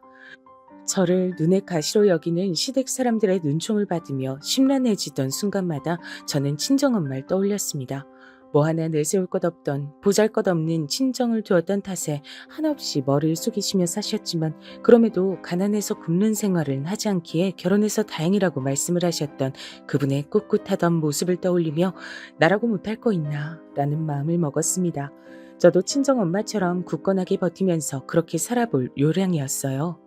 저를 눈의 가시로 여기는 시댁 사람들의 눈총을 받으며 심란해지던 순간마다 저는 친정엄마를 떠올렸습니다. 뭐 하나 내세울 것 없던 보잘것없는 친정을 두었던 탓에 한없이 머리를 숙이시며 사셨지만 그럼에도 가난해서 굶는 생활은 하지 않기에 결혼해서 다행이라고 말씀을 하셨던 그분의 꿋꿋하던 모습을 떠올리며 나라고 못할 거 있나 라는 마음을 먹었습니다. 저도 친정엄마처럼 굳건하게 버티면서 그렇게 살아볼 요량이었어요.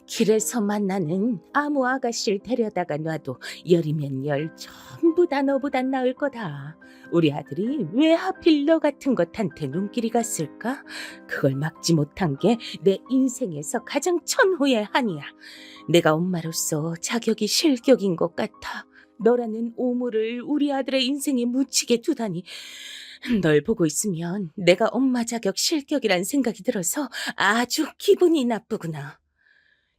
길에서 만나는 아무 아가씨를 데려다가 놔도 열이면 열 전부 다 너보단 나을 거다. 우리 아들이 왜 하필 너 같은 것한테 눈길이 갔을까? 그걸 막지 못한 게 내 인생에서 가장 천후의 한이야. 내가 엄마로서 자격이 실격인 것 같아. 너라는 오물을 우리 아들의 인생에 묻히게 두다니. 널 보고 있으면 내가 엄마 자격 실격이란 생각이 들어서 아주 기분이 나쁘구나.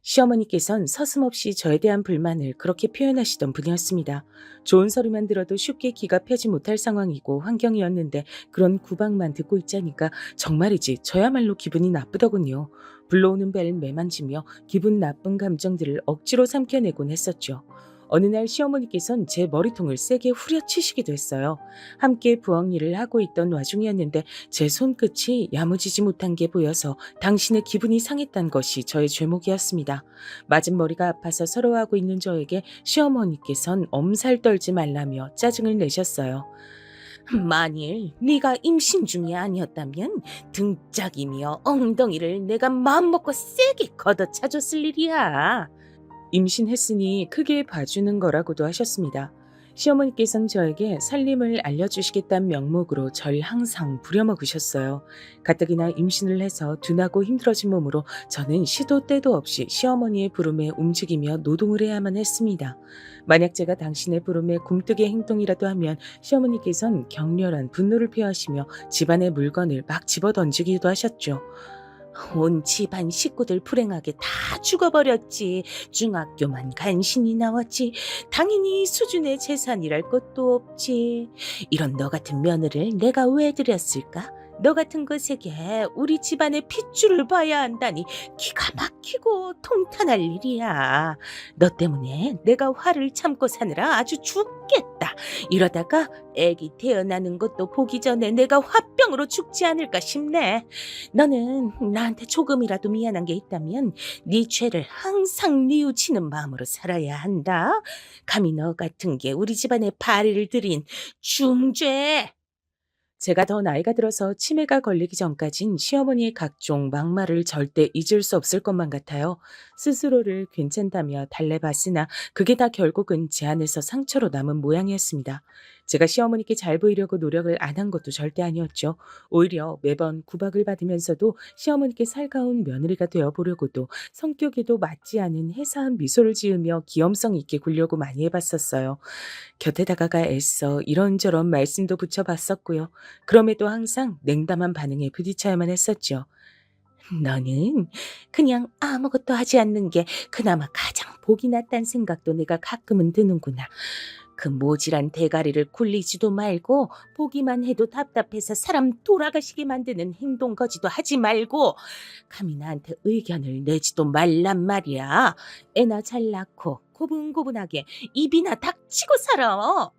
시어머니께선 서슴없이 저에 대한 불만을 그렇게 표현하시던 분이었습니다. 좋은 소리만 들어도 쉽게 귀가 펴지 못할 상황이고 환경이었는데 그런 구박만 듣고 있자니까 정말이지 저야말로 기분이 나쁘더군요. 불러오는 벨을 매만지며 기분 나쁜 감정들을 억지로 삼켜내곤 했었죠. 어느 날 시어머니께선 제 머리통을 세게 후려치시기도 했어요. 함께 부엌 일을 하고 있던 와중이었는데 제 손끝이 야무지지 못한 게 보여서 당신의 기분이 상했단 것이 저의 죄목이었습니다. 맞은 머리가 아파서 서러워하고 있는 저에게 시어머니께선 엄살 떨지 말라며 짜증을 내셨어요. 만일 네가 임신 중이 아니었다면 등짝이며 엉덩이를 내가 마음먹고 세게 걷어차줬을 일이야. 임신했으니 크게 봐주는 거라고도 하셨습니다. 시어머니께서는 저에게 살림을 알려주시겠다는 명목으로 절 항상 부려먹으셨어요. 가뜩이나 임신을 해서 둔하고 힘들어진 몸으로 저는 시도 때도 없이 시어머니의 부름에 움직이며 노동을 해야만 했습니다. 만약 제가 당신의 부름에 굼뜨게 행동이라도 하면 시어머니께서는 격렬한 분노를 표하시며 집안의 물건을 막 집어던지기도 하셨죠. 온 집안 식구들 불행하게 다 죽어버렸지. 중학교만 간신히 나왔지. 당연히 수준의 재산이랄 것도 없지. 이런 너 같은 며느리를 내가 왜 들였을까? 너 같은 것에게 우리 집안의 핏줄을 봐야 한다니 기가 막히고 통탄할 일이야. 너 때문에 내가 화를 참고 사느라 아주 죽겠다. 이러다가 애기 태어나는 것도 보기 전에 내가 화병으로 죽지 않을까 싶네. 너는 나한테 조금이라도 미안한 게 있다면 네 죄를 항상 뉘우치는 마음으로 살아야 한다. 감히 너 같은 게 우리 집안에 발을 들인 중죄. 제가 더 나이가 들어서 치매가 걸리기 전까진 시어머니의 각종 막말을 절대 잊을 수 없을 것만 같아요. 스스로를 괜찮다며 달래봤으나 그게 다 결국은 제 안에서 상처로 남은 모양이었습니다. 제가 시어머니께 잘 보이려고 노력을 안 한 것도 절대 아니었죠. 오히려 매번 구박을 받으면서도 시어머니께 살가운 며느리가 되어보려고도 성격에도 맞지 않은 해사한 미소를 지으며 귀염성 있게 굴려고 많이 해봤었어요. 곁에 다가가 애써 이런저런 말씀도 붙여봤었고요. 그럼에도 항상 냉담한 반응에 부딪혀야만 했었죠. 너는 그냥 아무것도 하지 않는 게 그나마 가장 복이 낫단 생각도 내가 가끔은 드는구나. 그 모질한 대가리를 굴리지도 말고 보기만 해도 답답해서 사람 돌아가시게 만드는 행동 거지도 하지 말고 감히 나한테 의견을 내지도 말란 말이야. 애나 잘 낳고 고분고분하게 입이나 닥치고 살아.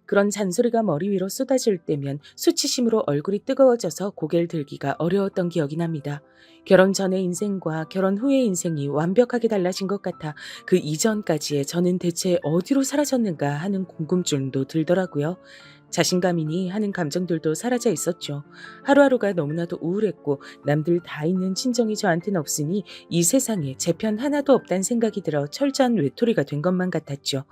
그런 잔소리가 머리 위로 쏟아질 때면 수치심으로 얼굴이 뜨거워져서 고개를 들기가 어려웠던 기억이 납니다. 결혼 전의 인생과 결혼 후의 인생이 완벽하게 달라진 것 같아 그 이전까지의 저는 대체 어디로 사라졌는가 하는 궁금증도 들더라고요. 자신감이니 하는 감정들도 사라져 있었죠. 하루하루가 너무나도 우울했고 남들 다 있는 친정이 저한테는 없으니 이 세상에 제 편 하나도 없다는 생각이 들어 철저한 외톨이가 된 것만 같았죠.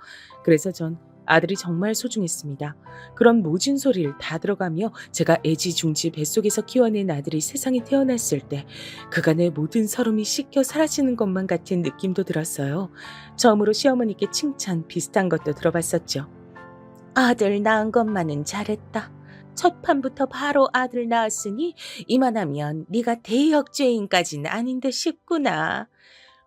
그래서 전 아들이 정말 소중했습니다. 그런 모진 소리를 다 들어가며 제가 애지중지 뱃속에서 키워낸 아들이 세상에 태어났을 때 그간의 모든 서름이 씻겨 사라지는 것만 같은 느낌도 들었어요. 처음으로 시어머니께 칭찬 비슷한 것도 들어봤었죠. 아들 낳은 것만은 잘했다. 첫 판부터 바로 아들 낳았으니 이만하면 네가 대역죄인까지는 아닌 듯 싶구나.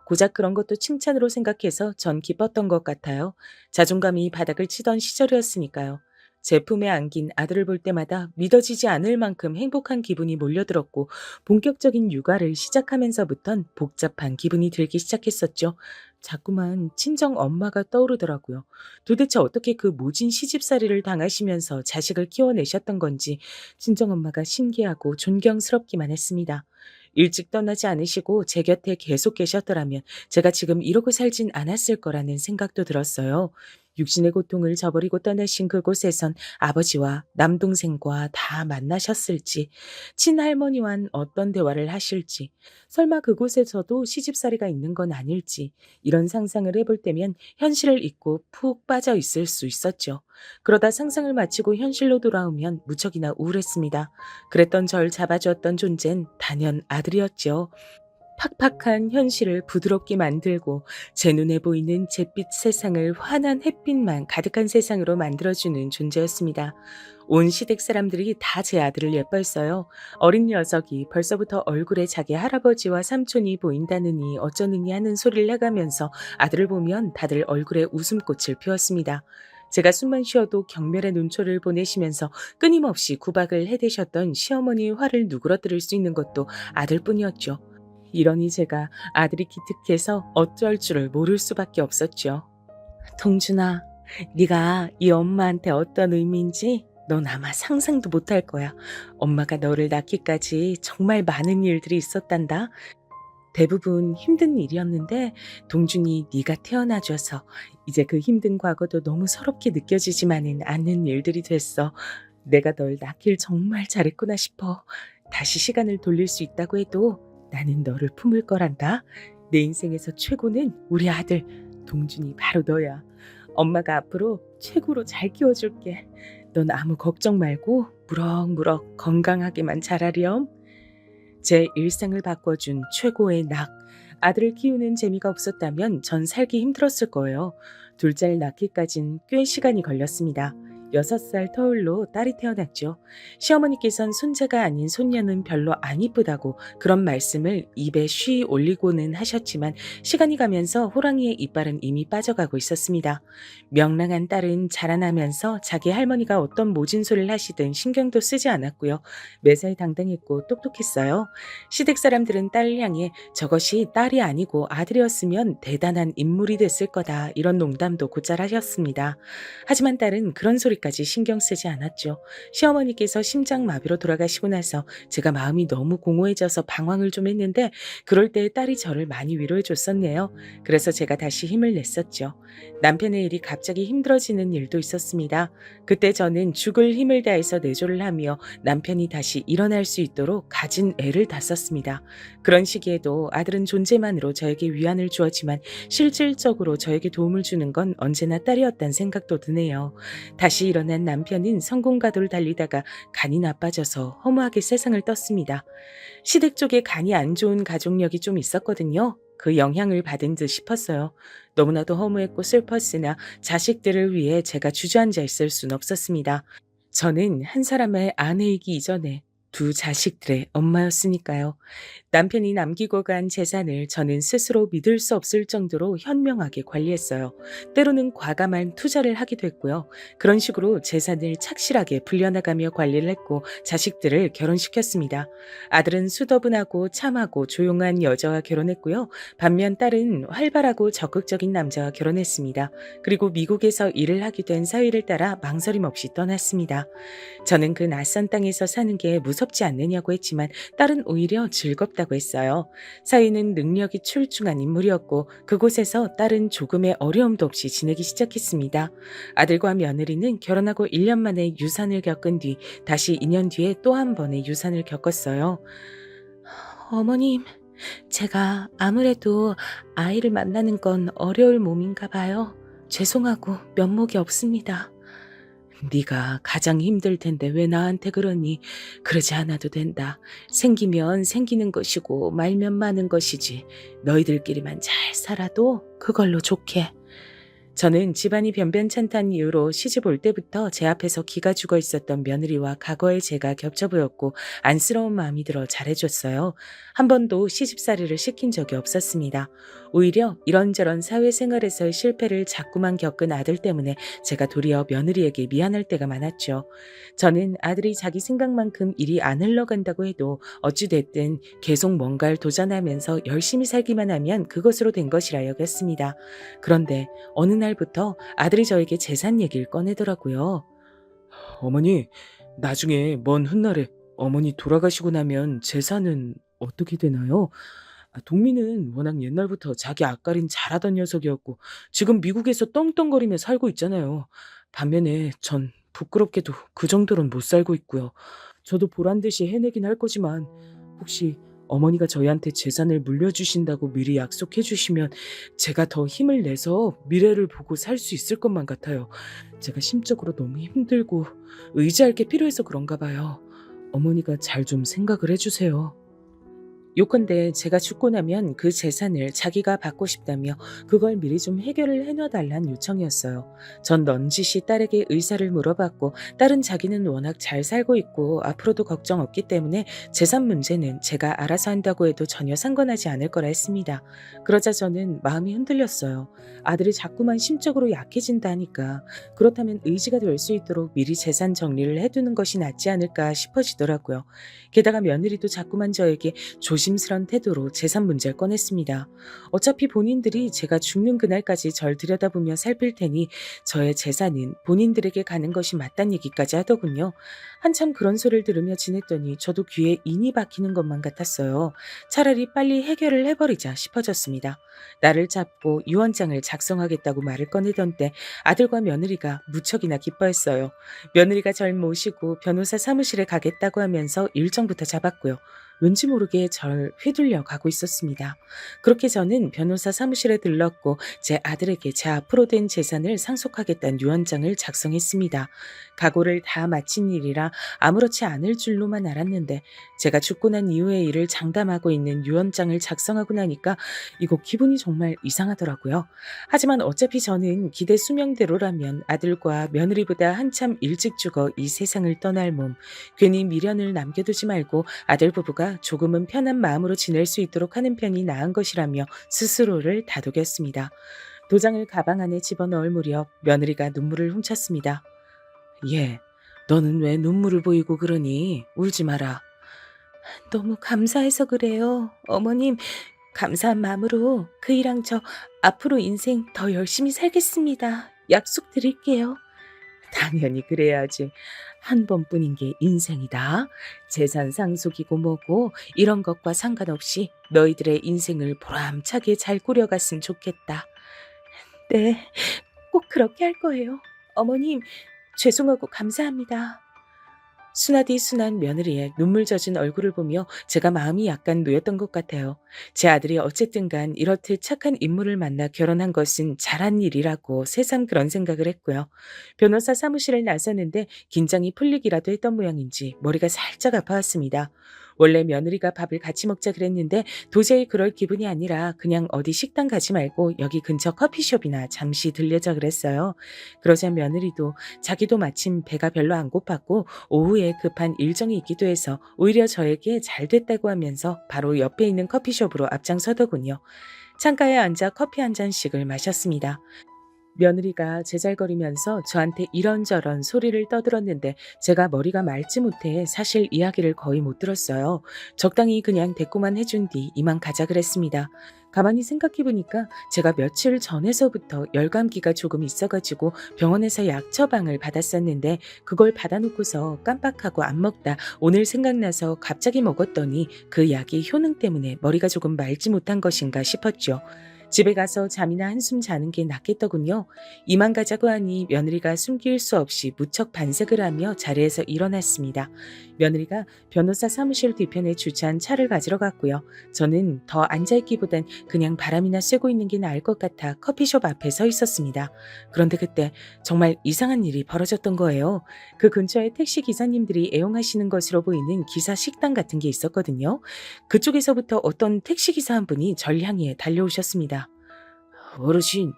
고작 그런 것도 칭찬으로 생각해서 전 기뻤던 것 같아요. 자존감이 바닥을 치던 시절이었으니까요. 제 품에 안긴 아들을 볼 때마다 믿어지지 않을 만큼 행복한 기분이 몰려들었고 본격적인 육아를 시작하면서부턴 복잡한 기분이 들기 시작했었죠. 자꾸만 친정 엄마가 떠오르더라고요. 도대체 어떻게 그 모진 시집살이를 당하시면서 자식을 키워내셨던 건지 친정 엄마가 신기하고 존경스럽기만 했습니다. 일찍 떠나지 않으시고 제 곁에 계속 계셨더라면 제가 지금 이러고 살진 않았을 거라는 생각도 들었어요. 육신의 고통을 저버리고 떠나신 그곳에선 아버지와 남동생과 다 만나셨을지, 친할머니와는 어떤 대화를 하실지, 설마 그곳에서도 시집살이가 있는 건 아닐지, 이런 상상을 해볼 때면 현실을 잊고 푹 빠져 있을 수 있었죠. 그러다 상상을 마치고 현실로 돌아오면 무척이나 우울했습니다. 그랬던 절 잡아주었던 존재는 단연 아들이었죠. 팍팍한 현실을 부드럽게 만들고 제 눈에 보이는 잿빛 세상을 환한 햇빛만 가득한 세상으로 만들어주는 존재였습니다. 온 시댁 사람들이 다 제 아들을 예뻐했어요. 어린 녀석이 벌써부터 얼굴에 자기 할아버지와 삼촌이 보인다느니 어쩌느니 하는 소리를 해가면서 아들을 보면 다들 얼굴에 웃음꽃을 피웠습니다. 제가 숨만 쉬어도 경멸의 눈초를 보내시면서 끊임없이 구박을 해대셨던 시어머니의 화를 누그러뜨릴 수 있는 것도 아들뿐이었죠. 이러니 제가 아들이 기특해서 어쩔 줄을 모를 수밖에 없었죠. 동준아, 네가 이 엄마한테 어떤 의미인지 넌 아마 상상도 못할 거야. 엄마가 너를 낳기까지 정말 많은 일들이 있었단다. 대부분 힘든 일이었는데 동준이 네가 태어나줘서 이제 그 힘든 과거도 너무 서럽게 느껴지지만은 않는 일들이 됐어. 내가 널 낳길 정말 잘했구나 싶어. 다시 시간을 돌릴 수 있다고 해도 나는 너를 품을 거란다. 내 인생에서 최고는 우리 아들 동준이 바로 너야. 엄마가 앞으로 최고로 잘 키워줄게. 넌 아무 걱정 말고 무럭무럭 건강하게만 자라렴. 제 일상을 바꿔준 최고의 낙. 아들을 키우는 재미가 없었다면 전 살기 힘들었을 거예요. 둘째를 낳기까진 꽤 시간이 걸렸습니다. 6살 터울로 딸이 태어났죠. 시어머니께선 손자가 아닌 손녀는 별로 안 이쁘다고 그런 말씀을 입에 쉬 올리고는 하셨지만 시간이 가면서 호랑이의 이빨은 이미 빠져가고 있었습니다. 명랑한 딸은 자라나면서 자기 할머니가 어떤 모진 소리를 하시든 신경도 쓰지 않았고요. 매사에 당당했고 똑똑했어요. 시댁 사람들은 딸을 향해 저것이 딸이 아니고 아들이었으면 대단한 인물이 됐을 거다 이런 농담도 곧잘 하셨습니다. 하지만 딸은 그런 소리까지 신경 쓰지 않았죠. 시어머니께서 심장마비로 돌아가시고 나서 제가 마음이 너무 공허해져서 방황을 좀 했는데 그럴 때 딸이 저를 많이 위로해 줬었네요. 그래서 제가 다시 힘을 냈었죠. 남편의 일이 갑자기 힘들어지는 일도 있었습니다. 그때 저는 죽을 힘을 다해서 내조를 하며 남편이 다시 일어날 수 있도록 가진 애를 다 썼습니다. 그런 시기에도 아들은 존재만으로 저에게 위안을 주었지만 실질적으로 저에게 도움을 주는 건 언제나 딸이었다는 생각도 드네요. 다시 일어난 남편은 성공가도를 달리다가 간이 나빠져서 허무하게 세상을 떴습니다. 시댁 쪽에 간이 안 좋은 가족력이 좀 있었거든요. 그 영향을 받은 듯 싶었어요. 너무나도 허무했고 슬펐으나 자식들을 위해 제가 주저앉아 있을 순 없었습니다. 저는 한 사람의 아내이기 이전에 두 자식들의 엄마였으니까요. 남편이 남기고 간 재산을 저는 스스로 믿을 수 없을 정도로 현명하게 관리했어요. 때로는 과감한 투자를 하기도 했고요. 그런 식으로 재산을 착실하게 불려나가며 관리를 했고 자식들을 결혼시켰습니다. 아들은 수더분하고 참하고 조용한 여자와 결혼했고요. 반면 딸은 활발하고 적극적인 남자와 결혼했습니다. 그리고 미국에서 일을 하게 된 사위를 따라 망설임 없이 떠났습니다. 저는 그 낯선 땅에서 사는 게 무섭지 않느냐고 했지만 딸은 오히려 즐겁다고 했어요. 사위는 능력이 출중한 인물이었고 그곳에서 딸은 조금의 어려움도 없이 지내기 시작했습니다. 아들과 며느리는 결혼하고 1년 만에 유산을 겪은 뒤 다시 2년 뒤에 또 한 번의 유산을 겪었어요. 어머님, 제가 아무래도 아이를 만나는 건 어려울 몸인가 봐요. 죄송하고 면목이 없습니다. 네가 가장 힘들 텐데 왜 나한테 그러니? 그러지 않아도 된다. 생기면 생기는 것이고 말면 마는 것이지. 너희들끼리만 잘 살아도 그걸로 좋게. 저는 집안이 변변찮다는 이유로 시집 올 때부터 제 앞에서 기가 죽어 있었던 며느리와 과거의 제가 겹쳐 보였고 안쓰러운 마음이 들어 잘해줬어요. 한 번도 시집살이를 시킨 적이 없었습니다. 오히려 이런저런 사회생활에서의 실패를 자꾸만 겪은 아들 때문에 제가 도리어 며느리에게 미안할 때가 많았죠. 저는 아들이 자기 생각만큼 일이 안 흘러간다고 해도 어찌됐든 계속 뭔가를 도전하면서 열심히 살기만 하면 그것으로 된 것이라 여겼습니다. 그런데 어느 날부터 아들이 저에게 재산 얘기를 꺼내더라고요. 어머니, 나중에 먼 훗날에 어머니 돌아가시고 나면 재산은 어떻게 되나요? 동민은 워낙 옛날부터 자기 앞가림 잘하던 녀석이었고 지금 미국에서 떵떵거리며 살고 있잖아요. 반면에 전 부끄럽게도 그 정도로는 못 살고 있고요. 저도 보란 듯이 해내긴 할 거지만 혹시 어머니가 저희한테 재산을 물려주신다고 미리 약속해 주시면 제가 더 힘을 내서 미래를 보고 살 수 있을 것만 같아요. 제가 심적으로 너무 힘들고 의지할 게 필요해서 그런가 봐요. 어머니가 잘 좀 생각을 해주세요. 요컨대 제가 죽고 나면 그 재산을 자기가 받고 싶다며 그걸 미리 좀 해결을 해놔달란 요청이었어요. 전 넌지시 딸에게 의사를 물어봤고 딸은 자기는 워낙 잘 살고 있고 앞으로도 걱정 없기 때문에 재산 문제는 제가 알아서 한다고 해도 전혀 상관하지 않을 거라 했습니다. 그러자 저는 마음이 흔들렸어요. 아들이 자꾸만 심적으로 약해진다 하니까 그렇다면 의지가 될 수 있도록 미리 재산 정리를 해두는 것이 낫지 않을까 싶어지더라고요. 게다가 며느리도 자꾸만 저에게 조심스런 태도로 재산 문제를 꺼냈습니다. 어차피 본인들이 제가 죽는 그날까지 절 들여다보며 살필 테니 저의 재산은 본인들에게 가는 것이 맞단 얘기까지 하더군요. 한참 그런 소리를 들으며 지냈더니 저도 귀에 인이 박히는 것만 같았어요. 차라리 빨리 해결을 해버리자 싶어졌습니다. 나를 잡고 유언장을 작성하겠다고 말을 꺼내던 때 아들과 며느리가 무척이나 기뻐했어요. 며느리가 절 모시고 변호사 사무실에 가겠다고 하면서 일정부터 잡았고요. 왠지 모르게 절 휘둘려 가고 있었습니다. 그렇게 저는 변호사 사무실에 들렀고 제 아들에게 제 앞으로 된 재산을 상속하겠다는 유언장을 작성했습니다. 각오를 다 마친 일이라 아무렇지 않을 줄로만 알았는데 제가 죽고 난 이후의 일을 장담하고 있는 유언장을 작성하고 나니까 이거 기분이 정말 이상하더라고요. 하지만 어차피 저는 기대 수명대로라면 아들과 며느리보다 한참 일찍 죽어 이 세상을 떠날 몸, 괜히 미련을 남겨두지 말고 아들 부부가 조금은 편한 마음으로 지낼 수 있도록 하는 편이 나은 것이라며 스스로를 다독였습니다. 도장을 가방 안에 집어넣을 무렵 며느리가 눈물을 훔쳤습니다. 예, 너는 왜 눈물을 보이고 그러니? 울지 마라. 너무 감사해서 그래요. 어머님, 감사한 마음으로 그이랑 저 앞으로 인생 더 열심히 살겠습니다. 약속드릴게요. 당연히 그래야지. 한 번뿐인 게 인생이다. 재산 상속이고 뭐고 이런 것과 상관없이 너희들의 인생을 보람차게 잘 꾸려갔으면 좋겠다. 네, 꼭 그렇게 할 거예요. 어머님, 죄송하고 감사합니다. 순하디 순한 며느리의 눈물 젖은 얼굴을 보며 제가 마음이 약간 놓였던 것 같아요. 제 아들이 어쨌든 간 이렇듯 착한 인물을 만나 결혼한 것은 잘한 일이라고 새삼 그런 생각을 했고요. 변호사 사무실을 나섰는데 긴장이 풀리기라도 했던 모양인지 머리가 살짝 아파왔습니다. 원래 며느리가 밥을 같이 먹자 그랬는데 도저히 그럴 기분이 아니라 그냥 어디 식당 가지 말고 여기 근처 커피숍이나 잠시 들려자 그랬어요. 그러자 며느리도 자기도 마침 배가 별로 안 고팠고 오후에 급한 일정이 있기도 해서 오히려 저에게 잘 됐다고 하면서 바로 옆에 있는 커피숍으로 앞장서더군요. 창가에 앉아 커피 한 잔씩을 마셨습니다. 며느리가 제잘거리면서 저한테 이런저런 소리를 떠들었는데 제가 머리가 맑지 못해 사실 이야기를 거의 못 들었어요. 적당히 그냥 대꾸만 해준 뒤 이만 가자 그랬습니다. 가만히 생각해보니까 제가 며칠 전에서부터 열감기가 조금 있어가지고 병원에서 약 처방을 받았었는데 그걸 받아놓고서 깜빡하고 안 먹다 오늘 생각나서 갑자기 먹었더니 그 약이 효능 때문에 머리가 조금 맑지 못한 것인가 싶었죠. 집에 가서 잠이나 한숨 자는 게 낫겠더군요. 이만 가자고 하니 며느리가 숨길 수 없이 무척 반색을 하며 자리에서 일어났습니다. 며느리가 변호사 사무실 뒤편에 주차한 차를 가지러 갔고요. 저는 더 앉아있기보단 그냥 바람이나 쐬고 있는 게 나을 것 같아 커피숍 앞에 서 있었습니다. 그런데 그때 정말 이상한 일이 벌어졌던 거예요. 그 근처에 택시 기사님들이 애용하시는 것으로 보이는 기사 식당 같은 게 있었거든요. 그쪽에서부터 어떤 택시 기사 한 분이 절 향해 달려오셨습니다. 어르신,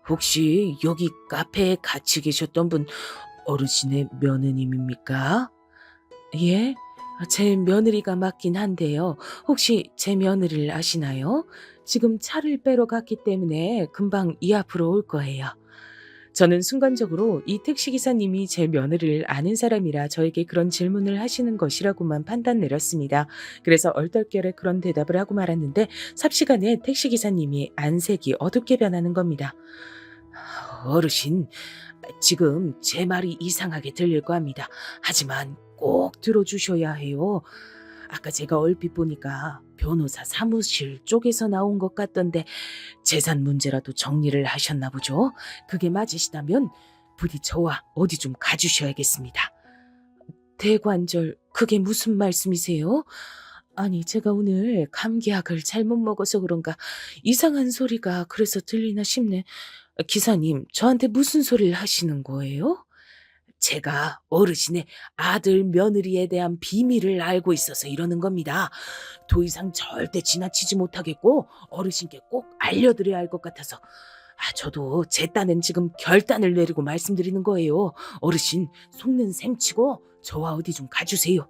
혹시 여기 카페에 같이 계셨던 분 어르신의 며느님입니까? 예? 제 며느리가 맞긴 한데요. 혹시 제 며느리를 아시나요? 지금 차를 빼러 갔기 때문에 금방 이 앞으로 올 거예요. 저는 순간적으로 이 택시기사님이 제 며느리를 아는 사람이라 저에게 그런 질문을 하시는 것이라고만 판단 내렸습니다. 그래서 얼떨결에 그런 대답을 하고 말았는데 삽시간에 택시기사님이 안색이 어둡게 변하는 겁니다. 어르신, 지금 제 말이 이상하게 들릴 겁니다. 하지만 꼭 들어주셔야 해요. 아까 제가 얼핏 보니까 변호사 사무실 쪽에서 나온 것 같던데 재산 문제라도 정리를 하셨나 보죠? 그게 맞으시다면 부디 저와 어디 좀 가주셔야겠습니다. 대관절, 그게 무슨 말씀이세요? 아니, 제가 오늘 감기약을 잘못 먹어서 그런가 이상한 소리가 그래서 들리나 싶네. 기사님, 저한테 무슨 소리를 하시는 거예요? 제가 어르신의 아들 며느리에 대한 비밀을 알고 있어서 이러는 겁니다. 더 이상 절대 지나치지 못하겠고 어르신께 꼭 알려드려야 할 것 같아서 저도 제 딴엔 지금 결단을 내리고 말씀드리는 거예요. 어르신 속는 셈치고 저와 어디 좀 가주세요.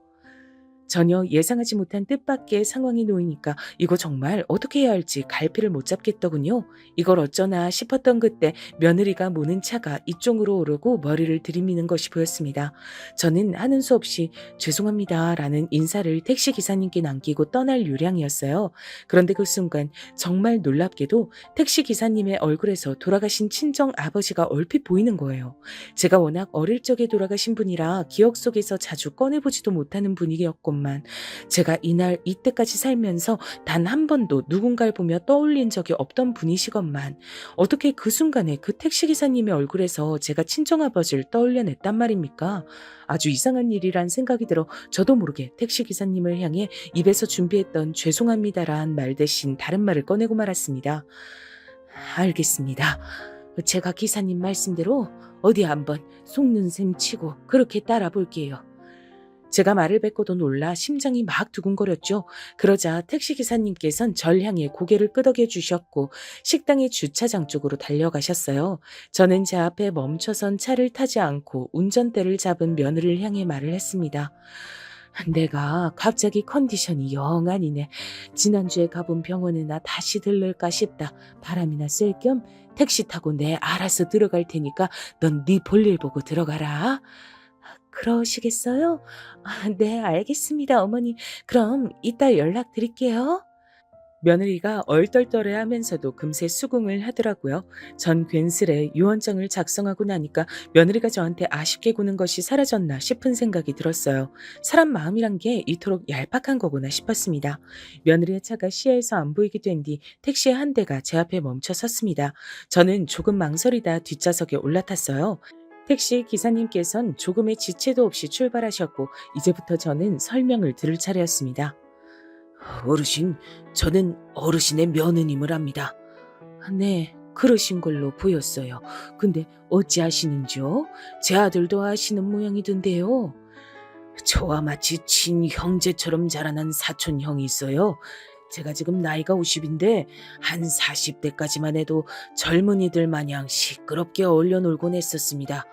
전혀 예상하지 못한 뜻밖의 상황이 놓이니까 이거 정말 어떻게 해야 할지 갈피를 못 잡겠더군요. 이걸 어쩌나 싶었던 그때 며느리가 모는 차가 이쪽으로 오르고 머리를 들이미는 것이 보였습니다. 저는 하는 수 없이 죄송합니다 라는 인사를 택시기사님께 남기고 떠날 요량이었어요. 그런데 그 순간 정말 놀랍게도 택시기사님의 얼굴에서 돌아가신 친정 아버지가 얼핏 보이는 거예요. 제가 워낙 어릴 적에 돌아가신 분이라 기억 속에서 자주 꺼내보지도 못하는 분위기였건만 제가 이날 이때까지 살면서 단 한 번도 누군가를 보며 떠올린 적이 없던 분이시건만 어떻게 그 순간에 그 택시기사님의 얼굴에서 제가 친정아버지를 떠올려냈단 말입니까? 아주 이상한 일이란 생각이 들어 저도 모르게 택시기사님을 향해 입에서 준비했던 죄송합니다란 말 대신 다른 말을 꺼내고 말았습니다. 알겠습니다. 제가 기사님 말씀대로 어디 한번 속는 셈 치고 그렇게 따라 볼게요. 제가 말을 뱉고도 놀라 심장이 막 두근거렸죠. 그러자 택시기사님께선 절 향해 고개를 끄덕여 주셨고 식당의 주차장 쪽으로 달려가셨어요. 저는 제 앞에 멈춰선 차를 타지 않고 운전대를 잡은 며느리를 향해 말을 했습니다. 내가 갑자기 컨디션이 영 아니네. 지난주에 가본 병원에나 다시 들를까 싶다. 바람이나 쐴 겸 택시 타고 내 알아서 들어갈 테니까 넌 네 볼일 보고 들어가라. 그러시겠어요? 네, 알겠습니다, 어머니. 그럼 이따 연락드릴게요. 며느리가 얼떨떨해 하면서도 금세 수긍을 하더라고요. 전 괜스레 유언장을 작성하고 나니까 며느리가 저한테 아쉽게 구는 것이 사라졌나 싶은 생각이 들었어요. 사람 마음이란 게 이토록 얄팍한 거구나 싶었습니다. 며느리의 차가 시야에서 안 보이게 된 뒤 택시의 한 대가 제 앞에 멈춰 섰습니다. 저는 조금 망설이다 뒷좌석에 올라탔어요. 택시 기사님께선 조금의 지체도 없이 출발하셨고 이제부터 저는 설명을 들을 차례였습니다. 어르신, 저는 어르신의 며느님을 합니다. 네, 그러신 걸로 보였어요. 근데 어찌 아시는지요? 제 아들도 아시는 모양이던데요. 저와 마치 친형제처럼 자라난 사촌 형이 있어요. 제가 지금 나이가 50인데 한 40대까지만 해도 젊은이들 마냥 시끄럽게 어울려 놀곤 했었습니다.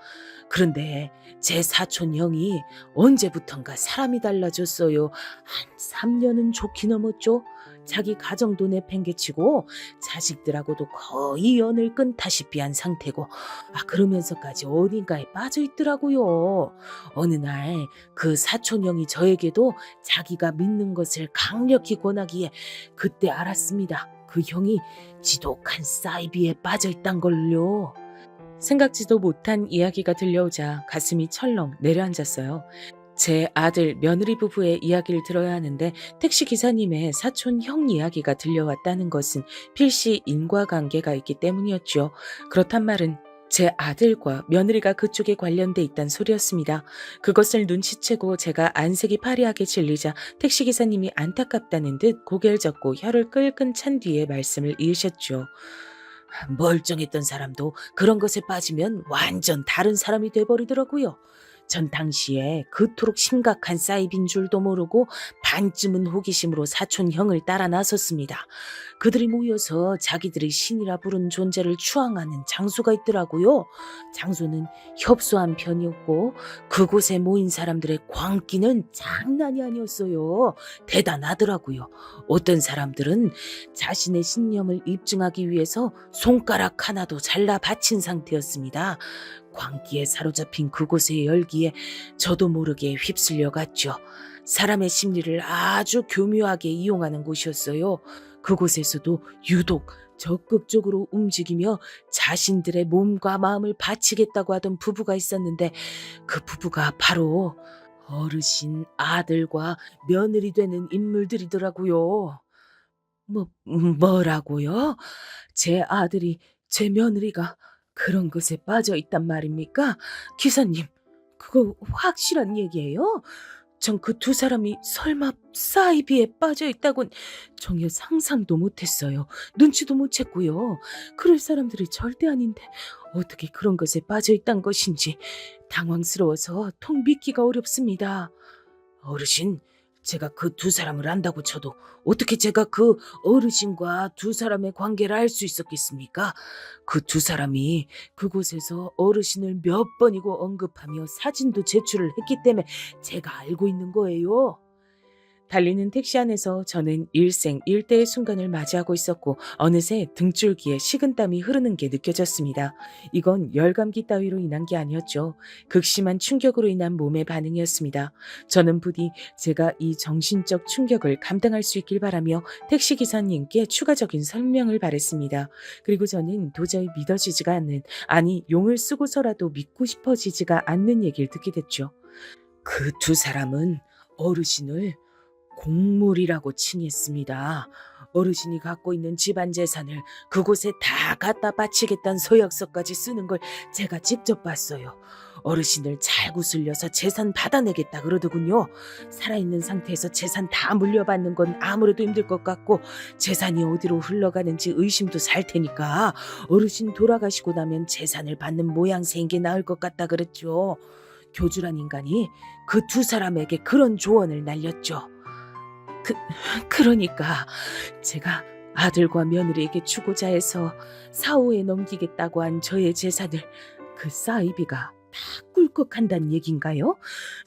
그런데 제 사촌 형이 언제부턴가 사람이 달라졌어요. 한 3년은 좋게 넘었죠. 자기 가정도 내팽개치고 자식들하고도 거의 연을 끊다시피 한 상태고 그러면서까지 어딘가에 빠져 있더라고요. 어느 날 그 사촌 형이 저에게도 자기가 믿는 것을 강력히 권하기에 그때 알았습니다. 그 형이 지독한 사이비에 빠져 있단 걸요. 생각지도 못한 이야기가 들려오자 가슴이 철렁 내려앉았어요. 제 아들 며느리 부부의 이야기를 들어야 하는데 택시기사님의 사촌 형 이야기가 들려왔다는 것은 필시 인과관계가 있기 때문이었죠. 그렇단 말은 제 아들과 며느리가 그쪽에 관련돼 있단 소리였습니다. 그것을 눈치채고 제가 안색이 파리하게 질리자 택시기사님이 안타깝다는 듯 고개를 젓고 혀를 끌끈 찬 뒤에 말씀을 이으셨죠. 멀쩡했던 사람도 그런 것에 빠지면 완전 다른 사람이 돼버리더라고요. 전 당시에 그토록 심각한 사이비인 줄도 모르고 반쯤은 호기심으로 사촌 형을 따라 나섰습니다. 그들이 모여서 자기들이 신이라 부른 존재를 추앙하는 장소가 있더라고요. 장소는 협소한 편이었고 그곳에 모인 사람들의 광기는 장난이 아니었어요. 대단하더라고요. 어떤 사람들은 자신의 신념을 입증하기 위해서 손가락 하나도 잘라 바친 상태였습니다. 광기에 사로잡힌 그곳의 열기에 저도 모르게 휩쓸려 갔죠. 사람의 심리를 아주 교묘하게 이용하는 곳이었어요. 그곳에서도 유독 적극적으로 움직이며 자신들의 몸과 마음을 바치겠다고 하던 부부가 있었는데 그 부부가 바로 어르신, 아들과 며느리 되는 인물들이더라고요. 뭐라고요? 제 아들이, 제 며느리가 그런 것에 빠져 있단 말입니까? 기사님, 그거 확실한 얘기예요? 전 그 두 사람이 설마 사이비에 빠져 있다곤 전혀 상상도 못했어요. 눈치도 못 챘고요. 그럴 사람들이 절대 아닌데 어떻게 그런 것에 빠져 있단 것인지 당황스러워서 통 믿기가 어렵습니다. 어르신, 제가 그 두 사람을 안다고 쳐도 어떻게 제가 그 어르신과 두 사람의 관계를 알 수 있었겠습니까? 그 두 사람이 그곳에서 어르신을 몇 번이고 언급하며 사진도 제출을 했기 때문에 제가 알고 있는 거예요. 달리는 택시 안에서 저는 일생일대의 순간을 맞이하고 있었고 어느새 등줄기에 식은땀이 흐르는 게 느껴졌습니다. 이건 열감기 따위로 인한 게 아니었죠. 극심한 충격으로 인한 몸의 반응이었습니다. 저는 부디 제가 이 정신적 충격을 감당할 수 있길 바라며 택시기사님께 추가적인 설명을 바랬습니다. 그리고 저는 도저히 믿어지지가 않는, 아니 용을 쓰고서라도 믿고 싶어지지가 않는 얘기를 듣게 됐죠. 그 두 사람은 어르신을 공물이라고 칭했습니다. 어르신이 갖고 있는 집안 재산을 그곳에 다 갖다 바치겠다는 서약서까지 쓰는 걸 제가 직접 봤어요. 어르신을 잘 구슬려서 재산 받아내겠다 그러더군요. 살아있는 상태에서 재산 다 물려받는 건 아무래도 힘들 것 같고 재산이 어디로 흘러가는지 의심도 살 테니까 어르신 돌아가시고 나면 재산을 받는 모양새인 게 나을 것 같다 그랬죠. 교주란 인간이 그 두 사람에게 그런 조언을 날렸죠. 그러니까 제가 아들과 며느리에게 주고자 해서 사후에 넘기겠다고 한 저의 재산을 그 사이비가 다 꿀꺽한다는 얘긴가요?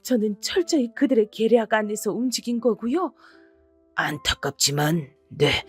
저는 철저히 그들의 계략 안에서 움직인 거고요. 안타깝지만 네,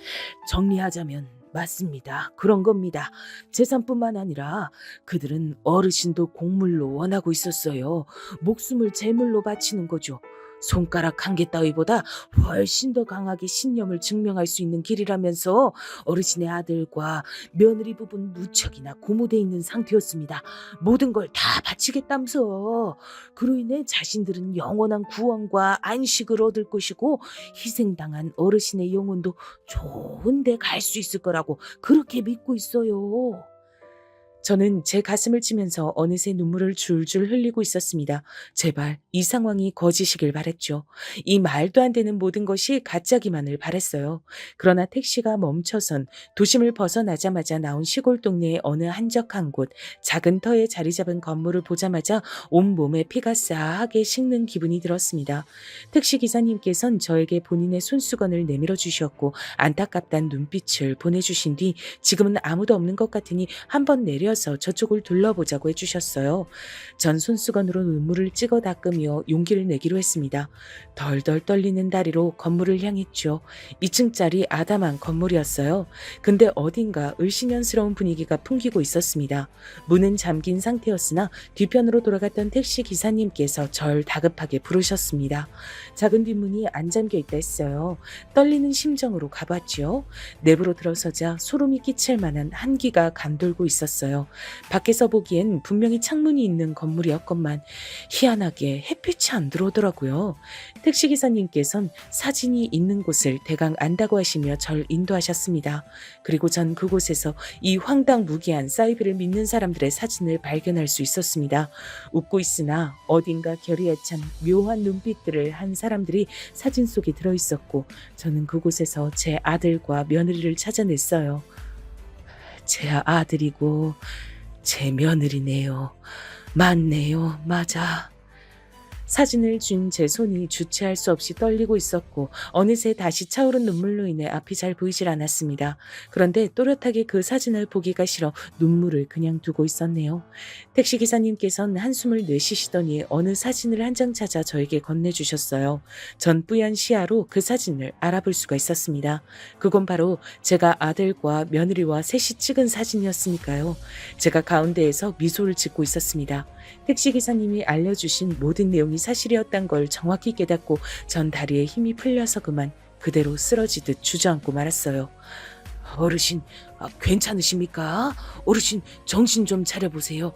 정리하자면 맞습니다. 그런 겁니다. 재산뿐만 아니라 그들은 어르신도 공물로 원하고 있었어요. 목숨을 제물로 바치는 거죠. 손가락 한 개 따위보다 훨씬 더 강하게 신념을 증명할 수 있는 길이라면서 어르신의 아들과 며느리 부분 무척이나 고무돼 있는 상태였습니다. 모든 걸 다 바치겠다면서. 그로 인해 자신들은 영원한 구원과 안식을 얻을 것이고 희생당한 어르신의 영혼도 좋은 데 갈 수 있을 거라고 그렇게 믿고 있어요. 저는 제 가슴을 치면서 어느새 눈물을 줄줄 흘리고 있었습니다. 제발 이 상황이 거짓이길 바랬죠. 이 말도 안 되는 모든 것이 가짜기만을 바랬어요. 그러나 택시가 멈춰선 도심을 벗어나자마자 나온 시골 동네의 어느 한적한 곳, 작은 터에 자리 잡은 건물을 보자마자 온몸에 피가 싸하게 식는 기분이 들었습니다. 택시 기사님께선 저에게 본인의 손수건을 내밀어 주셨고 안타깝다는 눈빛을 보내주신 뒤 지금은 아무도 없는 것 같으니 한번 내려서 저쪽을 둘러보자고 해주셨어요. 전 손수건으로 눈물을 찍어 닦으며 용기를 내기로 했습니다. 덜덜 떨리는 다리로 건물을 향했죠. 2층짜리 아담한 건물이었어요. 근데 어딘가 을씨년스러운 분위기가 풍기고 있었습니다. 문은 잠긴 상태였으나 뒤편으로 돌아갔던 택시 기사님께서 절 다급하게 부르셨습니다. 작은 뒷문이 안 잠겨 있다 했어요. 떨리는 심정으로 가봤지요. 내부로 들어서자 소름이 끼칠 만한 한기가 감돌고 있었어요. 밖에서 보기엔 분명히 창문이 있는 건물이었건만 희한하게 햇빛이 안 들어오더라고요. 택시기사님께선 사진이 있는 곳을 대강 안다고 하시며 절 인도하셨습니다. 그리고 전 그곳에서 이 황당무계한 사이비를 믿는 사람들의 사진을 발견할 수 있었습니다. 웃고 있으나 어딘가 결의에 찬 묘한 눈빛들을 한 사람들이 사진 속에 들어있었고 저는 그곳에서 제 아들과 며느리를 찾아냈어요. 제 아들이고 제 며느리네요. 맞네요. 맞아. 사진을 준 제 손이 주체할 수 없이 떨리고 있었고 어느새 다시 차오른 눈물로 인해 앞이 잘 보이질 않았습니다. 그런데 또렷하게 그 사진을 보기가 싫어 눈물을 그냥 두고 있었네요. 택시기사님께서는 한숨을 내쉬시더니 어느 사진을 한 장 찾아 저에게 건네주셨어요. 전 뿌연 시야로 그 사진을 알아볼 수가 있었습니다. 그건 바로 제가 아들과 며느리와 셋이 찍은 사진이었으니까요. 제가 가운데에서 미소를 짓고 있었습니다. 택시기사님이 알려주신 모든 내용이 사실이었단 걸 정확히 깨닫고 전 다리에 힘이 풀려서 그만 그대로 쓰러지듯 주저앉고 말았어요. 어르신, 괜찮으십니까? 어르신, 정신 좀 차려보세요.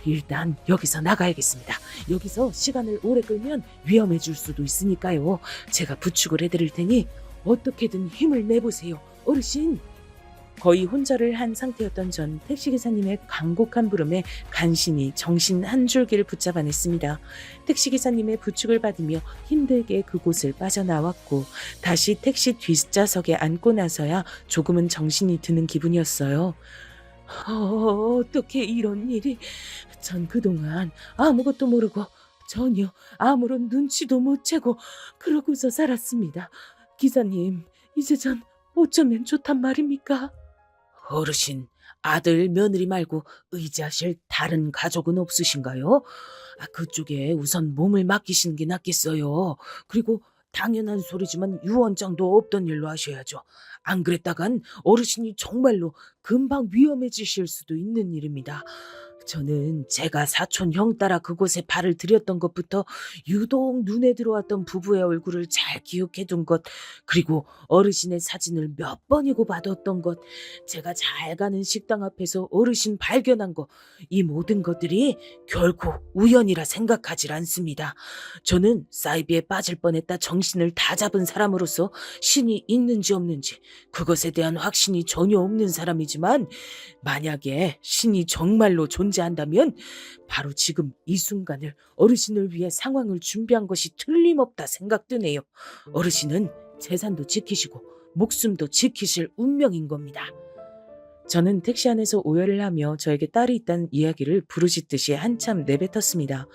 일단 여기서 나가야겠습니다. 여기서 시간을 오래 끌면 위험해질 수도 있으니까요. 제가 부축을 해드릴 테니 어떻게든 힘을 내보세요. 어르신. 거의 혼절을 한 상태였던 전 택시기사님의 간곡한 부름에 간신히 정신 한 줄기를 붙잡아냈습니다. 택시기사님의 부축을 받으며 힘들게 그곳을 빠져나왔고 다시 택시 뒷좌석에 앉고 나서야 조금은 정신이 드는 기분이었어요. 어떻게 이런 일이... 전 그동안 아무것도 모르고 전혀 아무런 눈치도 못 채고 그러고서 살았습니다. 기사님, 이제 전 어쩌면 좋단 말입니까? 어르신, 아들, 며느리 말고 의지하실 다른 가족은 없으신가요? 그쪽에 우선 몸을 맡기시는 게 낫겠어요. 그리고 당연한 소리지만 유언장도 없던 일로 하셔야죠. 안 그랬다간 어르신이 정말로 금방 위험해지실 수도 있는 일입니다. 저는 제가 사촌 형 따라 그곳에 발을 들였던 것부터 유독 눈에 들어왔던 부부의 얼굴을 잘 기억해둔 것, 그리고 어르신의 사진을 몇 번이고 받았던 것, 제가 잘 가는 식당 앞에서 어르신 발견한 것, 이 모든 것들이 결코 우연이라 생각하질 않습니다. 저는 사이비에 빠질 뻔했다 정신을 다 잡은 사람으로서 신이 있는지 없는지 그것에 대한 확신이 전혀 없는 사람이지만, 만약에 신이 정말로 존재한다면 바로 지금 이 순간을 어르신을 위해 상황을 준비한 것이 틀림없다 생각드네요. 어르신은 재산도 지키시고 목숨도 지키실 운명인 겁니다. 저는 택시 안에서 오열을 하며 저에게 딸이 있다는 이야기를 부르짖듯이 한참 내뱉었습니다.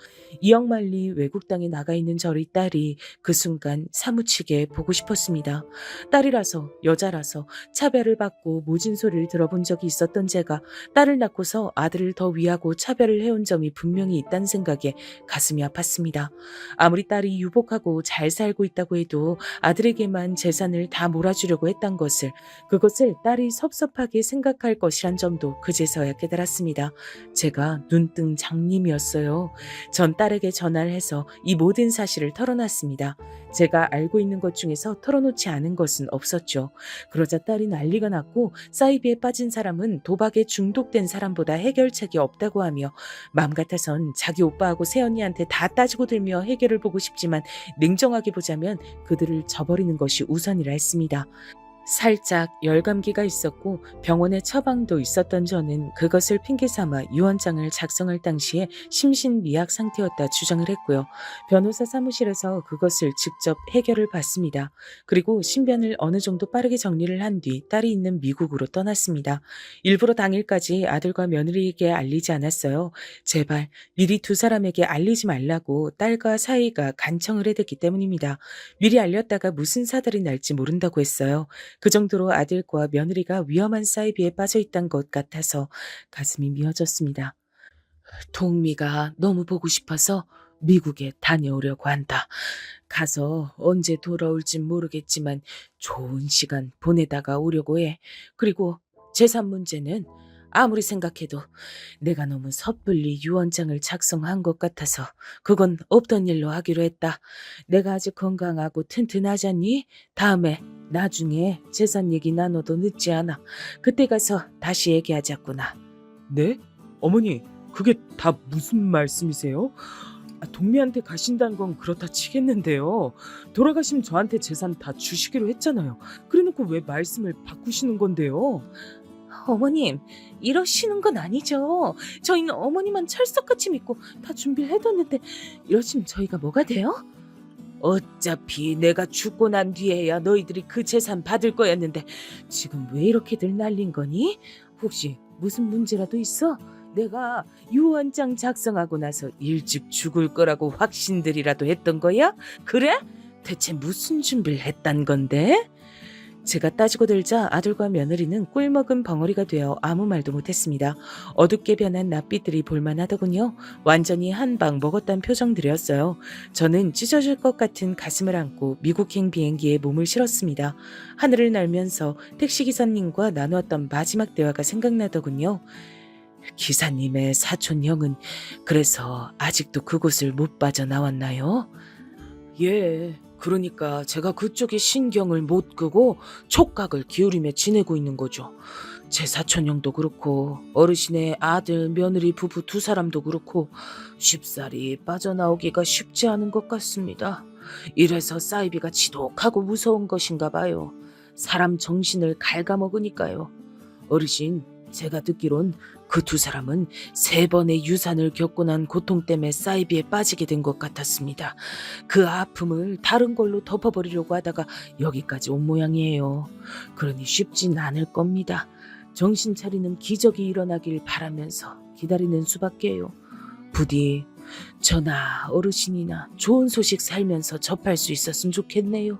2억 마일리 외국 땅에 나가 있는 저희 딸이 그 순간 사무치게 보고 싶었습니다. 딸이라서, 여자라서 차별을 받고 모진 소리를 들어본 적이 있었던 제가 딸을 낳고서 아들을 더 위하고 차별을 해온 점이 분명히 있다는 생각에 가슴이 아팠습니다. 아무리 딸이 유복하고 잘 살고 있다고 해도 아들에게만 재산을 다 몰아주려고 했던 것을, 그것을 딸이 섭섭하게 생각할 것이란 점도 그제서야 깨달았습니다. 제가 눈뜬 장님이었어요. 전 딸에게 전화를 해서 이 모든 사실을 털어놨습니다. 제가 알고 있는 것 중에서 털어놓지 않은 것은 없었죠. 그러자 딸이 난리가 났고 사이비에 빠진 사람은 도박에 중독된 사람보다 해결책이 없다고 하며 마음 같아선 자기 오빠하고 새언니한테 다 따지고 들며 해결을 보고 싶지만 냉정하게 보자면 그들을 저버리는 것이 우선이라 했습니다. 살짝 열감기가 있었고 병원에 처방도 있었던 저는 그것을 핑계삼아 유언장을 작성할 당시에 심신미약 상태였다 주장을 했고요. 변호사 사무실에서 그것을 직접 해결을 받습니다. 그리고 신변을 어느 정도 빠르게 정리를 한 뒤 딸이 있는 미국으로 떠났습니다. 일부러 당일까지 아들과 며느리에게 알리지 않았어요. 제발 미리 두 사람에게 알리지 말라고 딸과 사이가 간청을 해댔기 때문입니다. 미리 알렸다가 무슨 사달이 날지 모른다고 했어요. 그 정도로 아들과 며느리가 위험한 사이비에 빠져 있던 것 같아서 가슴이 미어졌습니다. 동미가 너무 보고 싶어서 미국에 다녀오려고 한다. 가서 언제 돌아올진 모르겠지만 좋은 시간 보내다가 오려고 해. 그리고 재산 문제는 아무리 생각해도 내가 너무 섣불리 유언장을 작성한 것 같아서 그건 없던 일로 하기로 했다. 내가 아직 건강하고 튼튼하잖니? 다음에 나중에 재산 얘기 나눠도 늦지 않아. 그때 가서 다시 얘기하자꾸나. 네? 어머니, 그게 다 무슨 말씀이세요? 동미한테 가신다는 건 그렇다 치겠는데요. 돌아가시면 저한테 재산 다 주시기로 했잖아요. 그래놓고 왜 말씀을 바꾸시는 건데요? 어머님, 이러시는 건 아니죠. 저희는 어머니만 철석같이 믿고 다 준비를 해뒀는데 이러시면 저희가 뭐가 돼요? 어차피 내가 죽고 난 뒤에야 너희들이 그 재산 받을 거였는데 지금 왜 이렇게들 날린 거니? 혹시 무슨 문제라도 있어? 내가 유언장 작성하고 나서 일찍 죽을 거라고 확신들이라도 했던 거야? 그래? 대체 무슨 준비를 했단 건데? 제가 따지고 들자 아들과 며느리는 꿀먹은 벙어리가 되어 아무 말도 못했습니다. 어둡게 변한 낯빛들이 볼만하더군요. 완전히 한 방 먹었단 표정들이었어요. 저는 찢어질 것 같은 가슴을 안고 미국행 비행기에 몸을 실었습니다. 하늘을 날면서 택시기사님과 나누었던 마지막 대화가 생각나더군요. 기사님의 사촌 형은 그래서 아직도 그곳을 못 빠져나왔나요? 예, 그러니까 제가 그쪽에 신경을 못 끄고 촉각을 기울이며 지내고 있는 거죠. 제 사촌 형도 그렇고 어르신의 아들, 며느리 부부 두 사람도 그렇고 쉽사리 빠져나오기가 쉽지 않은 것 같습니다. 이래서 사이비가 지독하고 무서운 것인가 봐요. 사람 정신을 갉아먹으니까요. 어르신, 제가 듣기론 그 두 사람은 3번의 유산을 겪고 난 고통 때문에 사이비에 빠지게 된 것 같았습니다. 그 아픔을 다른 걸로 덮어버리려고 하다가 여기까지 온 모양이에요. 그러니 쉽진 않을 겁니다. 정신 차리는 기적이 일어나길 바라면서 기다리는 수밖에요. 부디 저나 어르신이나 좋은 소식 살면서 접할 수 있었으면 좋겠네요.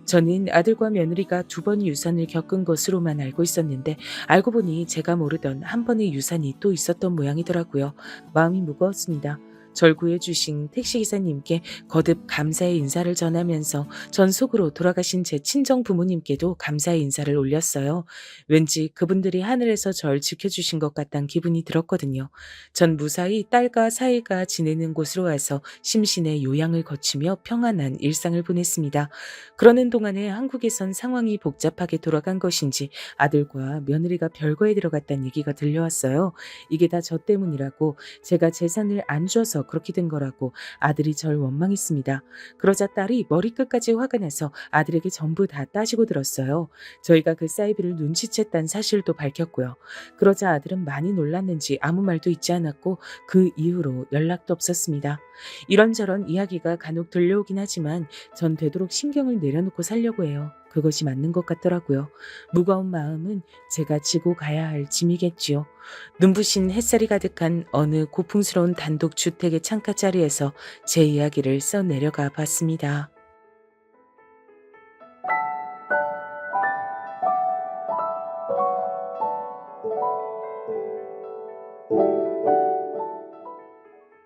저는 아들과 며느리가 2번 유산을 겪은 것으로만 알고 있었는데 알고 보니 제가 모르던 한 번의 유산이 또 있었던 모양이더라고요. 마음이 무거웠습니다. 절 구해주신 택시기사님께 거듭 감사의 인사를 전하면서 전 속으로 돌아가신 제 친정 부모님께도 감사의 인사를 올렸어요. 왠지 그분들이 하늘에서 절 지켜주신 것 같다는 기분이 들었거든요. 전 무사히 딸과 사이가 지내는 곳으로 와서 심신의 요양을 거치며 평안한 일상을 보냈습니다. 그러는 동안에 한국에선 상황이 복잡하게 돌아간 것인지 아들과 며느리가 별거에 들어갔다는 얘기가 들려왔어요. 이게 다 저 때문이라고, 제가 재산을 안 줘서 그렇게 된 거라고 아들이 절 원망했습니다. 그러자 딸이 머리끝까지 화가 나서 아들에게 전부 다 따지고 들었어요. 저희가 그 사이비를 눈치챘다는 사실도 밝혔고요. 그러자 아들은 많이 놀랐는지 아무 말도 잊지 않았고 그 이후로 연락도 없었습니다. 이런저런 이야기가 간혹 들려오긴 하지만 전 되도록 신경을 내려놓고 살려고 해요. 그것이 맞는 것 같더라고요. 무거운 마음은 제가 지고 가야 할 짐이겠지요. 눈부신 햇살이 가득한 어느 고풍스러운 단독 주택의 창가 자리에서 제 이야기를 써내려가 봤습니다.